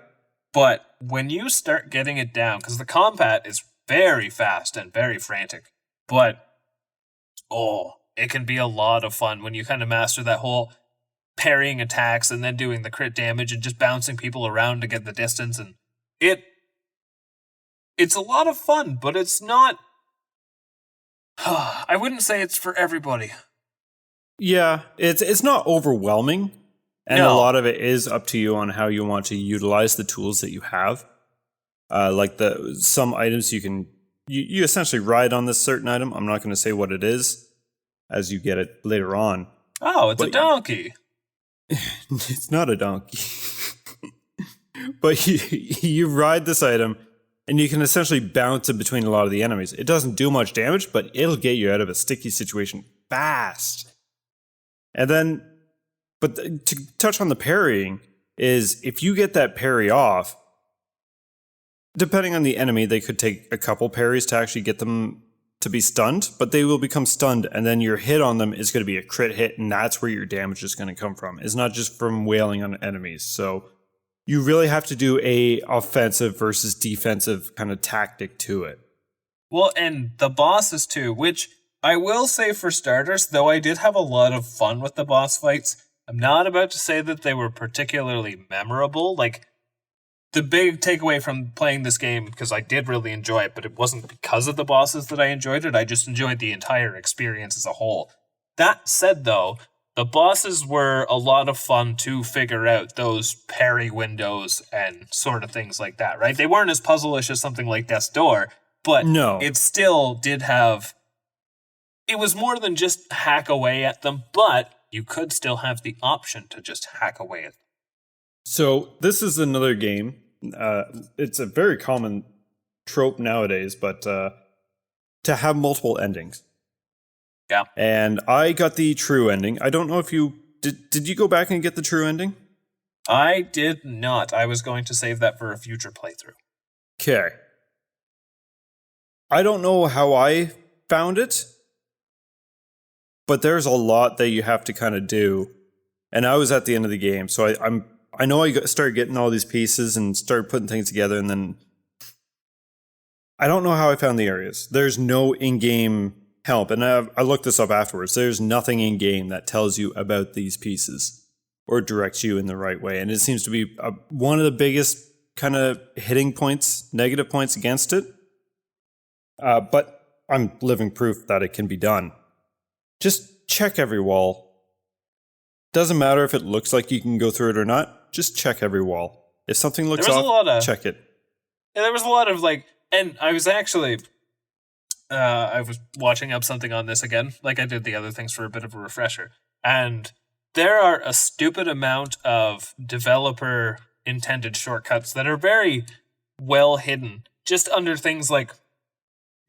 But when you start getting it down, because the combat is very fast and very frantic, but it can be a lot of fun when you kind of master that whole parrying attacks and then doing the crit damage and just bouncing people around to get the distance. And it's a lot of fun, but it's not. I wouldn't say it's for everybody. Yeah, it's not overwhelming, and a lot of it is up to you on how you want to utilize the tools that you have. Like some items you essentially ride on this certain item. I'm not going to say what it is, as you get it later on. Oh, it's a donkey. It's not a donkey. But you ride this item, and you can essentially bounce in between a lot of the enemies. It doesn't do much damage, but it'll get you out of a sticky situation fast. And then, but to touch on the parrying, is if you get that parry off, depending on the enemy, they could take a couple parries to actually get them to be stunned, but they will become stunned, and then your hit on them is going to be a crit hit, and that's where your damage is going to come from. It's not just from wailing on enemies. So you really have to do a offensive versus defensive kind of tactic to it. Well, and the bosses too, which I will say for starters, though I did have a lot of fun with the boss fights, I'm not about to say that they were particularly memorable. Like, the big takeaway from playing this game, because I did really enjoy it, but it wasn't because of the bosses that I enjoyed it, I just enjoyed the entire experience as a whole. That said, though, the bosses were a lot of fun to figure out, those parry windows and sort of things like that, right? They weren't as puzzle-ish as something like Death's Door, but it still did have... It was more than just hack away at them, but you could still have the option to just hack away at them. So this is another game. It's a very common trope nowadays, but to have multiple endings. Yeah. And I got the true ending. I don't know if you... Did you go back and get the true ending? I did not. I was going to save that for a future playthrough. Okay. I don't know how I found it, but there's a lot that you have to kind of do. And I was at the end of the game, so I know I started getting all these pieces and started putting things together, and then I don't know how I found the areas. There's no in-game help, and I looked this up afterwards. There's nothing in-game that tells you about these pieces or directs you in the right way, and it seems to be one of the biggest kind of hitting points, negative points against it. But I'm living proof that it can be done. Just check every wall. Doesn't matter if it looks like you can go through it or not. Just check every wall. If something looks off, check it. Yeah, there was a lot of and I was actually, I was watching up something on this again, like I did the other things for a bit of a refresher. And there are a stupid amount of developer intended shortcuts that are very well hidden, just under things like,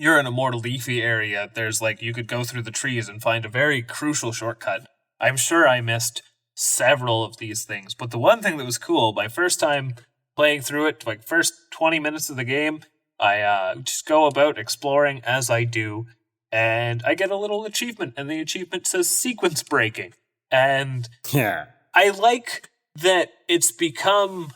you're in a more leafy area, there's you could go through the trees and find a very crucial shortcut. I'm sure I missed several of these things, but the one thing that was cool, my first time playing through it, first 20 minutes of the game, I just go about exploring as I do, and I get a little achievement, and the achievement says sequence breaking. And I like that it's become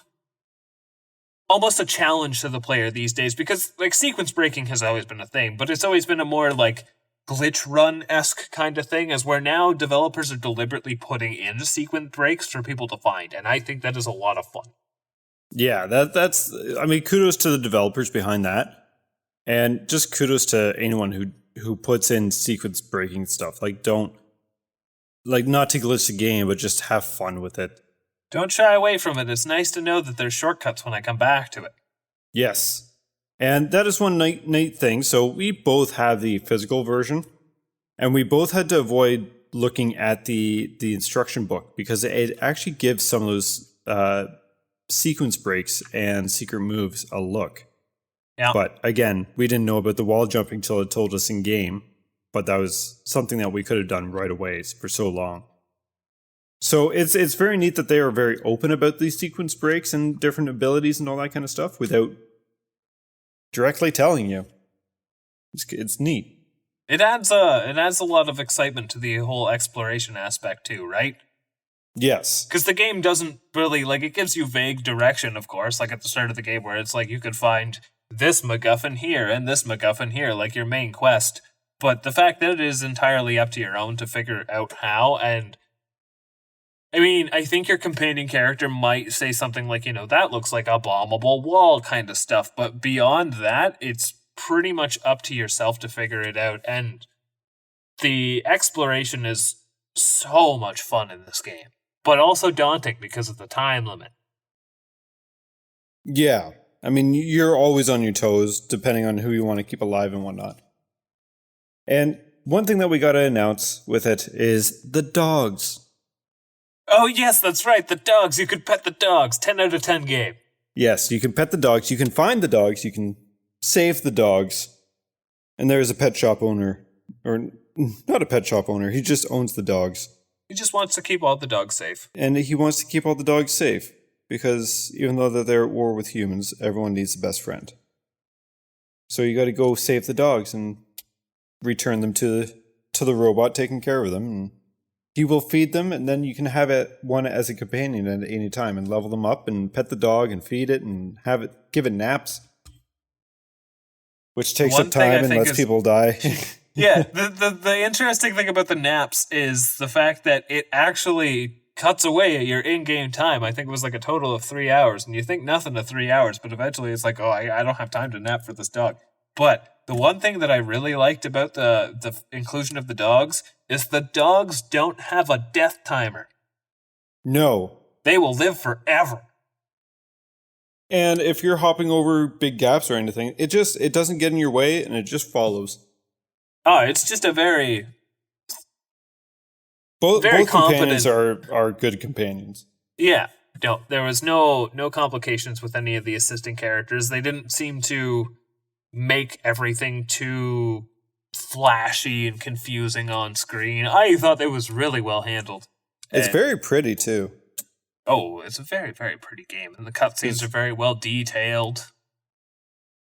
almost a challenge to the player these days, because sequence breaking has always been a thing, but it's always been a more glitch run-esque kind of thing, as where now developers are deliberately putting in sequence breaks for people to find, and I think that is a lot of fun. Yeah, that's kudos to the developers behind that, and just kudos to anyone who puts in sequence breaking stuff. Don't not to glitch the game, but just have fun with it. Don't shy away from it. It's nice to know that there's shortcuts when I come back to it. Yes. And that is one neat thing. So we both have the physical version, and we both had to avoid looking at the instruction book, because it actually gives some of those sequence breaks and secret moves a look. Yeah. But again, we didn't know about the wall jumping till it told us in game. But that was something that we could have done right away for so long. So it's very neat that they are very open about these sequence breaks and different abilities and all that kind of stuff without directly telling you. It's neat. It adds a lot of excitement to the whole exploration aspect too, right? Yes. Because the game doesn't really, it gives you vague direction, of course, like at the start of the game where it's like you could find this MacGuffin here and this MacGuffin here, like your main quest. But the fact that it is entirely up to your own to figure out how, and I mean, I think your companion character might say something like, that looks like a bombable wall kind of stuff. But beyond that, it's pretty much up to yourself to figure it out. And the exploration is so much fun in this game, but also daunting because of the time limit. Yeah. I mean, you're always on your toes, depending on who you want to keep alive and whatnot. And one thing that we got to announce with it is the dogs. Oh, yes, that's right. The dogs. You could pet the dogs. 10 out of 10 game. Yes, you can pet the dogs. You can find the dogs. You can save the dogs. And there is a pet shop owner. Or not a pet shop owner. He just owns the dogs. He just wants to keep all the dogs safe. And he wants to keep all the dogs safe. Because even though they're at war with humans, everyone needs a best friend. So you got to go save the dogs and return them to the robot taking care of them. And he will feed them, and then you can have one as a companion at any time and level them up and pet the dog and feed it and give it naps. Which takes up time and lets people die. Yeah, the interesting thing about the naps is the fact that it actually cuts away at your in-game time. I think it was like a total of 3 hours, and you think nothing of 3 hours, but eventually it's like, I don't have time to nap for this dog. But the one thing that I really liked about the inclusion of the dogs is the dogs don't have a death timer. No. They will live forever. And if you're hopping over big gaps or anything, it doesn't get in your way and it just follows. Oh, it's just a very both companions are good companions. Yeah. No, there was no complications with any of the assistant characters. They didn't seem to make everything too flashy and confusing on screen. I thought it was really well handled. It's very pretty too. Oh, it's a very, very pretty game, and the cutscenes are very well detailed.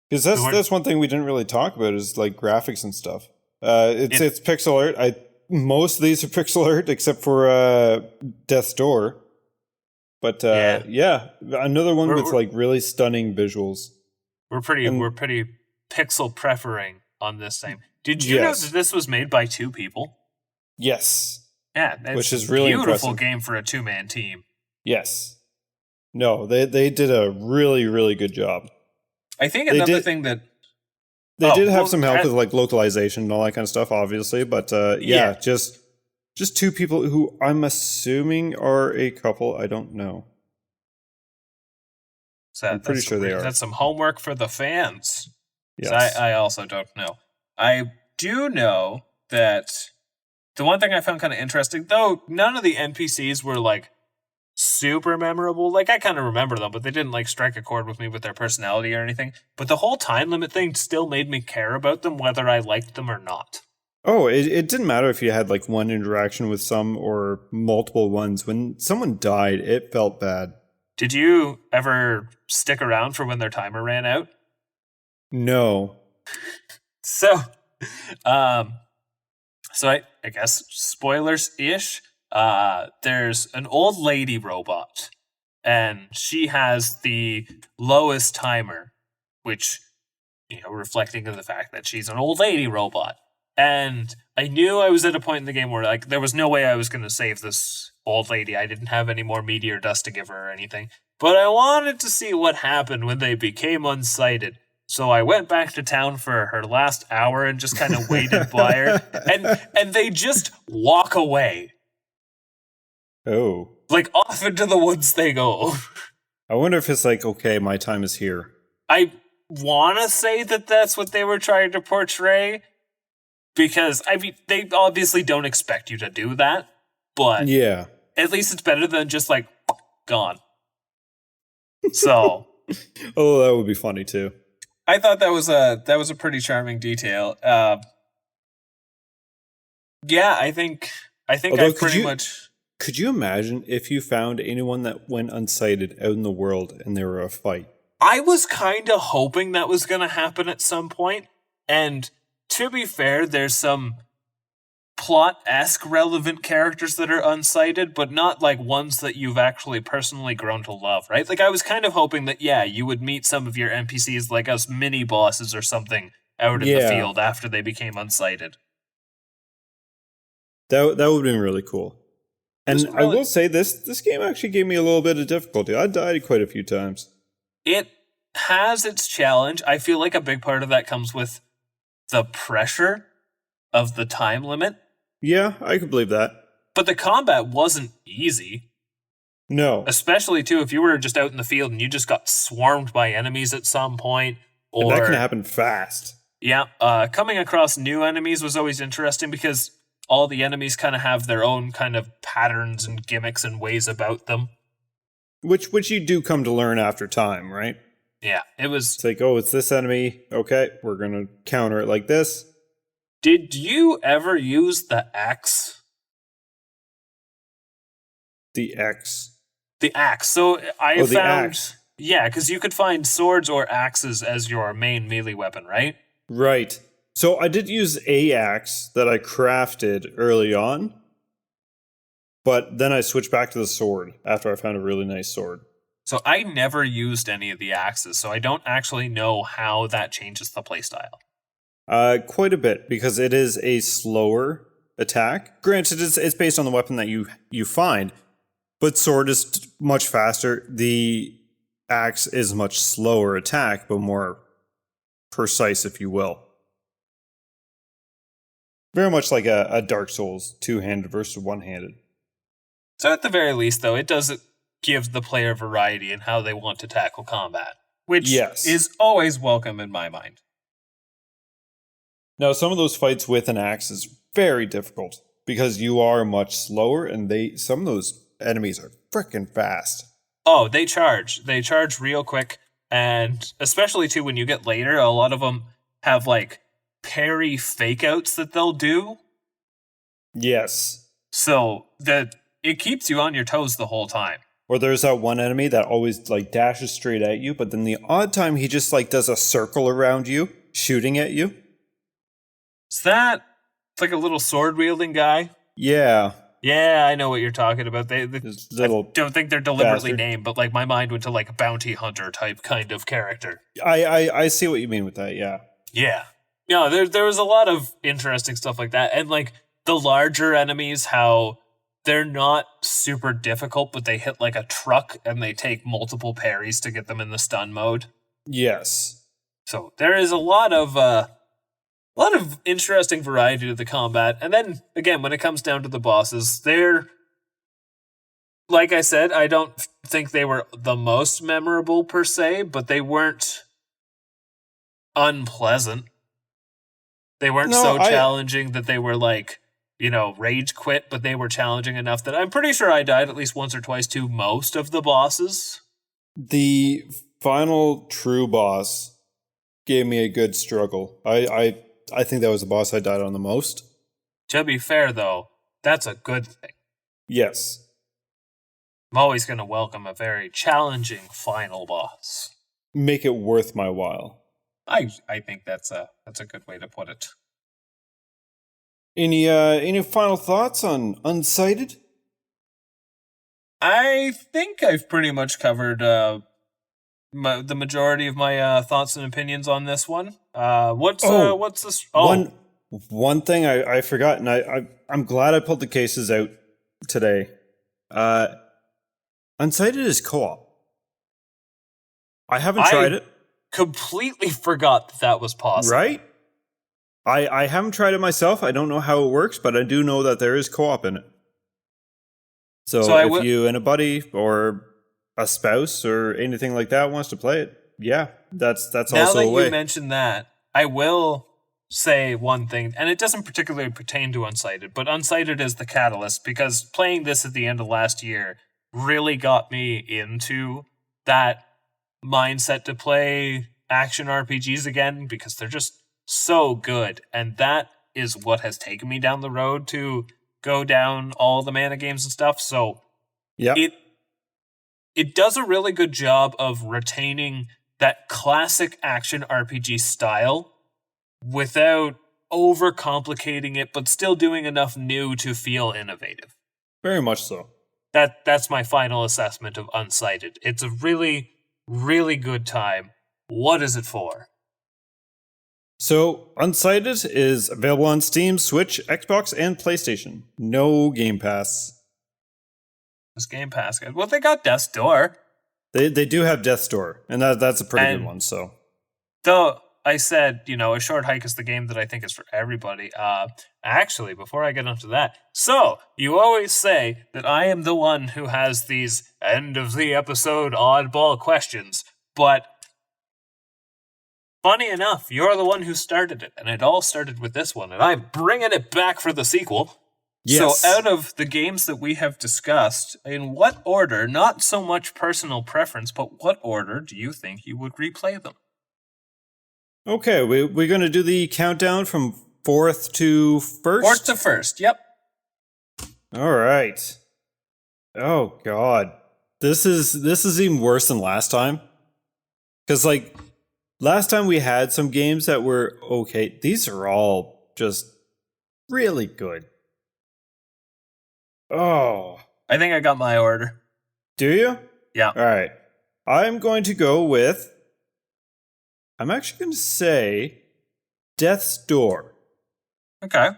Because that's one thing we didn't really talk about is like graphics and stuff. It's pixel art. Most of these are pixel art except for Death's Door. But yeah, another one with like really stunning visuals. We're pretty pixel preferring on this thing. Did you know that this was made by 2 people? Yes. Yeah, which is really beautiful impressive. Game for a 2-man team. Yes. No, they did a really, really good job. I think another thing that they did have some help with like localization and all that kind of stuff, obviously, but just 2 people who I'm assuming are a couple. I don't know. So I'm pretty sure they are. That's some homework for the fans. Yes. I also don't know. I do know that the one thing I found kind of interesting, though none of the NPCs were like super memorable. Like I kind of remember them, but they didn't like strike a chord with me with their personality or anything. But the whole time limit thing still made me care about them, whether I liked them or not. Oh, it didn't matter if you had like one interaction with some or multiple ones. When someone died, it felt bad. Did you ever stick around for when their timer ran out? No. So I guess spoilers-ish. There's an old lady robot, and she has the lowest timer, which, reflecting on the fact that she's an old lady robot. And I knew I was at a point in the game where like there was no way I was going to save this old lady. I didn't have any more meteor dust to give her or anything. But I wanted to see what happened when they became unsighted. So I went back to town for her last hour and just kind of waited by her. And they just walk away. Oh. Like off into the woods they go. I wonder if it's like, okay, my time is here. I want to say that that's what they were trying to portray. Because, I mean, they obviously don't expect you to do that. But yeah, at least it's better than just like, gone. So, Oh, that would be funny too. I thought that was a pretty charming detail. Yeah, I think Although, I've pretty much. could you imagine if you found anyone that went unsighted out in the world and they were a fight? I was kind of hoping that was going to happen at some point, and to be fair, there's some plot-esque relevant characters that are unsighted, but not like ones that you've actually personally grown to love, right? Like I was kind of hoping that you would meet some of your NPCs like as mini bosses or something out in the Yeah, field after they became unsighted. that would have been really cool. And I will say this game actually gave me a little bit of difficulty. I died quite a few times. It has its challenge. I feel like a big part of that comes with the pressure of the time limit. Yeah, I could believe that. But the combat wasn't easy. No. Especially, too, if you were just out in the field and you just got swarmed by enemies at some point. Or, and that can happen fast. Yeah. Coming across new enemies was always interesting because all the enemies kind of have their own kind of patterns and gimmicks and ways about them. Which you do come to learn after time, right? Yeah, it was... It's like, oh, it's this enemy. Okay, we're going to counter it like this. Did you ever use the axe? The X. The axe. So I found... the axe. Yeah, because you could find swords or axes as your main melee weapon, right? Right. So I did use a axe that I crafted early on. But then I switched back to the sword after I found a really nice sword. So I never used any of the axes, so I don't actually know how that changes the playstyle. Quite a bit, because it is a slower attack. Granted, it's based on the weapon that you find, but sword is much faster. The axe is much slower attack, but more precise, if you will. Very much like a Dark Souls two-handed versus one-handed. So at the very least, though, it does give the player variety in how they want to tackle combat, which is always welcome in my mind. Now, some of those fights with an axe is very difficult because you are much slower, and some of those enemies are freaking fast. Oh, they charge. They charge real quick, and especially too when you get later, a lot of them have like parry fake outs that they'll do. Yes. So that it keeps you on your toes the whole time. Or there's that one enemy that always like dashes straight at you, but then the odd time he just like does a circle around you, shooting at you. Is that it's like a little sword wielding guy? Yeah. Yeah, I know what you're talking about. I don't think they're deliberately bastard. named, but like my mind went to like a bounty hunter type kind of character. I see what you mean with that, yeah. Yeah. No, there was a lot of interesting stuff like that. And like the larger enemies, how they're not super difficult, but they hit like a truck and they take multiple parries to get them in the stun mode. Yes. So there is a lot of interesting variety to the combat. And then, again, when it comes down to the bosses, they're, like I said, I don't think they were the most memorable per se, but they weren't unpleasant. They weren't challenging that they were like, rage quit, but they were challenging enough that I'm pretty sure I died at least once or twice to most of the bosses. The final true boss gave me a good struggle. I think that was the boss I died on the most. To be fair, though, that's a good thing. Yes. I'm always going to welcome a very challenging final boss. Make it worth my while. I think that's a good way to put it. Any final thoughts on Unsighted? I think I've pretty much covered the majority of my thoughts and opinions on this one. What's this? Oh. One thing I forgot, and I'm glad I pulled the cases out today. Unsighted is co-op. I haven't tried it. Completely forgot that was possible. Right? I haven't tried it myself. I don't know how it works, but I do know that there is co-op in it. So if you and a buddy or a spouse or anything like that wants to play it, yeah, that's also a way. Now that you mentioned that, I will say one thing, and it doesn't particularly pertain to Unsighted, but Unsighted is the catalyst, because playing this at the end of last year really got me into that mindset to play action RPGs again because they're just so good. And that is what has taken me down the road to go down all the mana games and stuff. So Yeah. It does a really good job of retaining that classic action RPG style without overcomplicating it, but still doing enough new to feel innovative. Very much so. That's my final assessment of Unsighted. It's a really, really good time. What is it for? So, Unsighted is available on Steam, Switch, Xbox, and PlayStation. No Game Pass. This Game Pass guy. Well, they got Death's Door. They do have Death's Door, and that's a pretty good one. So, though I said, A Short Hike is the game that I think is for everybody. Actually, before I get onto that, so you always say that I am the one who has these end of the episode oddball questions, but funny enough, you're the one who started it, and it all started with this one, and I'm bringing it back for the sequel. yes. So out of the games that we have discussed, in what order, not so much personal preference, but what order do you think you would replay them? Okay, we're going to do the countdown from 4th to 1st? 4th to 1st, yep. All right. Oh, God. This is even worse than last time. Because, last time we had some games that were okay. These are all just really good. Oh. I think I got my order. Do you? Yeah. All right. I'm going to go with... I'm actually going to say Death's Door. Okay.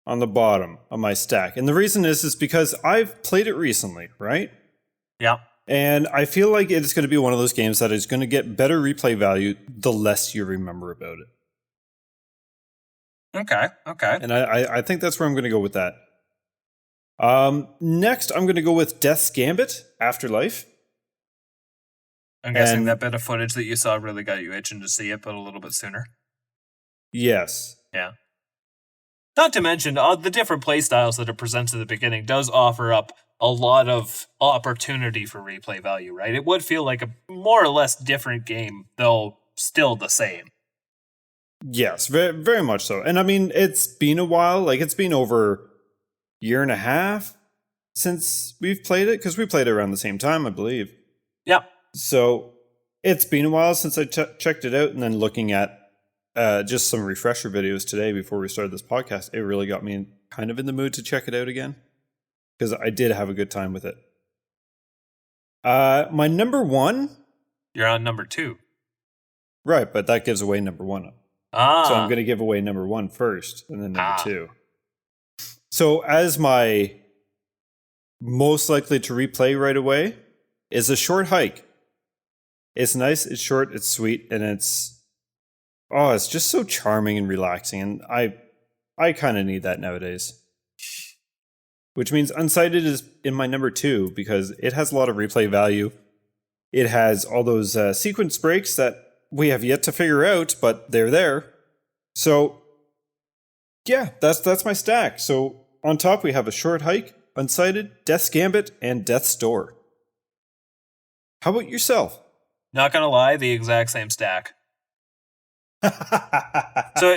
On the bottom of my stack. And the reason is because I've played it recently, right? Yeah. And I feel like it's going to be one of those games that is going to get better replay value the less you remember about it. Okay. And I think that's where I'm going to go with that. Next, I'm going to go with Death's Gambit, Afterlife. I'm guessing that bit of footage that you saw really got you itching to see it, but a little bit sooner. Yes. Yeah. Not to mention, the different playstyles that it presents at the beginning does offer up a lot of opportunity for replay value, right? It would feel like a more or less different game, though still the same. Yes, very, very much so. And I mean, it's been a while. It's been over a year and a half since we've played it, because we played it around the same time, I believe. Yeah. So it's been a while since I checked it out, and then looking at just some refresher videos today before we started this podcast, it really got me kind of in the mood to check it out again, because I did have a good time with it. My number one... You're on number 2. Right, but that gives away number 1. So I'm going to give away number 1 first, and then number 2. So as my most likely to replay right away is A Short Hike. It's nice, it's short, it's sweet, and it's just so charming and relaxing, and I kind of need that nowadays. Which means Unsighted is in my number 2 because it has a lot of replay value. It has all those sequence breaks that we have yet to figure out, but they're there. So, yeah, that's my stack. So on top we have A Short Hike, Unsighted, Death's Gambit, and Death's Door. How about yourself? Not gonna lie, the exact same stack. So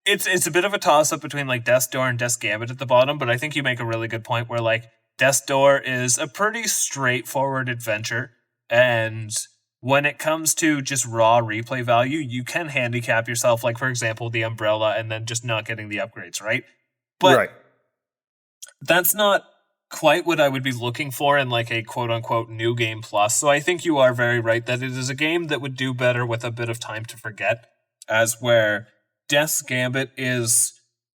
it's a bit of a toss up between Death's Door and Death's Gambit at the bottom, but I think you make a really good point where Death's Door is a pretty straightforward adventure, and when it comes to just raw replay value, you can handicap yourself, for example, the umbrella and then just not getting the upgrades, right? But right. That's not quite what I would be looking for in a quote-unquote new game plus. So I think you are very right that it is a game that would do better with a bit of time to forget, as where Death's Gambit is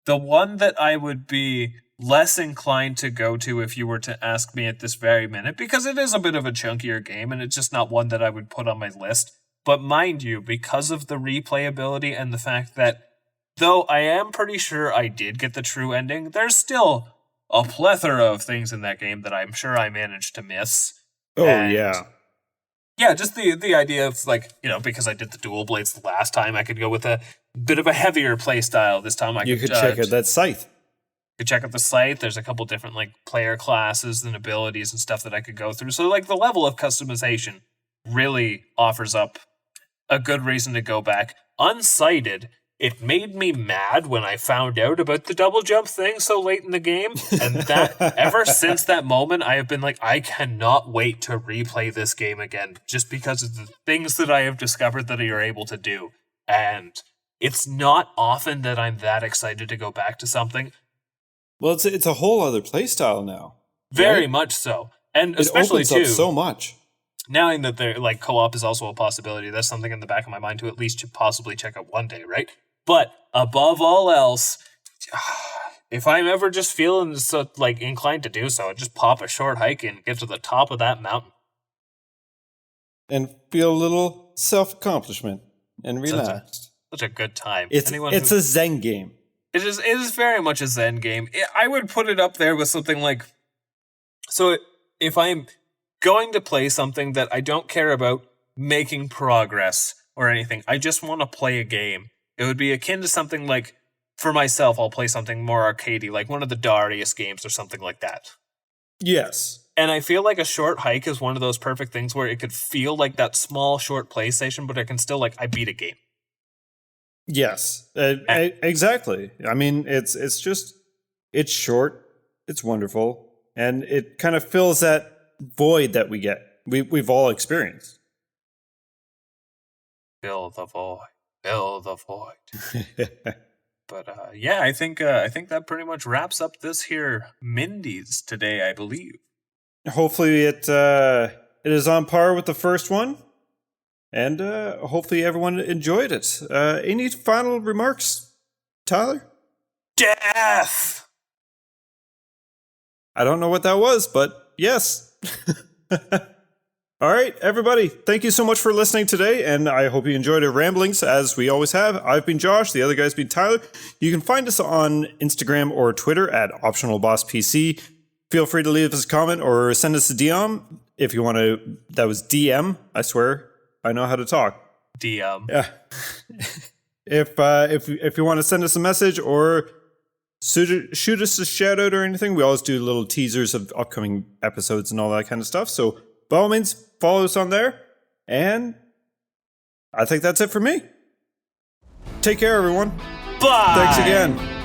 the one that I would be less inclined to go to if you were to ask me at this very minute, because it is a bit of a chunkier game and it's just not one that I would put on my list. But mind you, because of the replayability and the fact that though I am pretty sure I did get the true ending, there's still a plethora of things in that game that I'm sure I managed to miss. Oh, yeah. Yeah, just the idea of because I did the dual blades the last time, I could go with a bit of a heavier play style. This time you could check out that scythe. You could check out the scythe. There's a couple different player classes and abilities and stuff that I could go through. So the level of customization really offers up a good reason to go back. Unsighted, it made me mad when I found out about the double jump thing so late in the game. And that ever since that moment, I have been like, I cannot wait to replay this game again just because of the things that I have discovered that you're able to do. And it's not often that I'm that excited to go back to something. Well, it's a whole other playstyle now. Very right? much so. And It especially opens too, up so much. knowing that they're like co-op is also a possibility. That's something in the back of my mind to at least possibly check out one day, right? But above all else, if I'm ever just feeling so like inclined to do so, I'd just pop a short hike and get to the top of that mountain and feel a little self-accomplishment and relaxed. Such a good time. It's a Zen game. It is very much a Zen game. I would put it up there with something like, so if I'm going to play something that I don't care about making progress or anything, I just want to play a game, it would be akin to something like, for myself, I'll play something more arcadey, like one of the Darius games or something like that. Yes. And I feel like a short hike is one of those perfect things where it could feel like that small, short PlayStation, but it can still, like, I beat a game. Yes, exactly. I mean, it's short, it's wonderful, and it kind of fills that void that we've all experienced. Fill the void. But yeah, I think that pretty much wraps up this here Mindies today, I believe. Hopefully it is on par with the first one, and hopefully everyone enjoyed it. Any final remarks, Tyler? Death! I don't know what that was, but yes. All right, everybody, thank you so much for listening today, and I hope you enjoyed our ramblings, as we always have. I've been Josh, the other guy's been Tyler. You can find us on Instagram or Twitter at OptionalBossPC. Feel free to leave us a comment or send us a DM if you want to. That was DM, I swear. I know how to talk. DM. Yeah. If you want to send us a message or shoot us a shout out or anything, we always do little teasers of upcoming episodes and all that kind of stuff. So by all means, follow us on there. And I think that's it for me. Take care, everyone. Bye. Thanks again.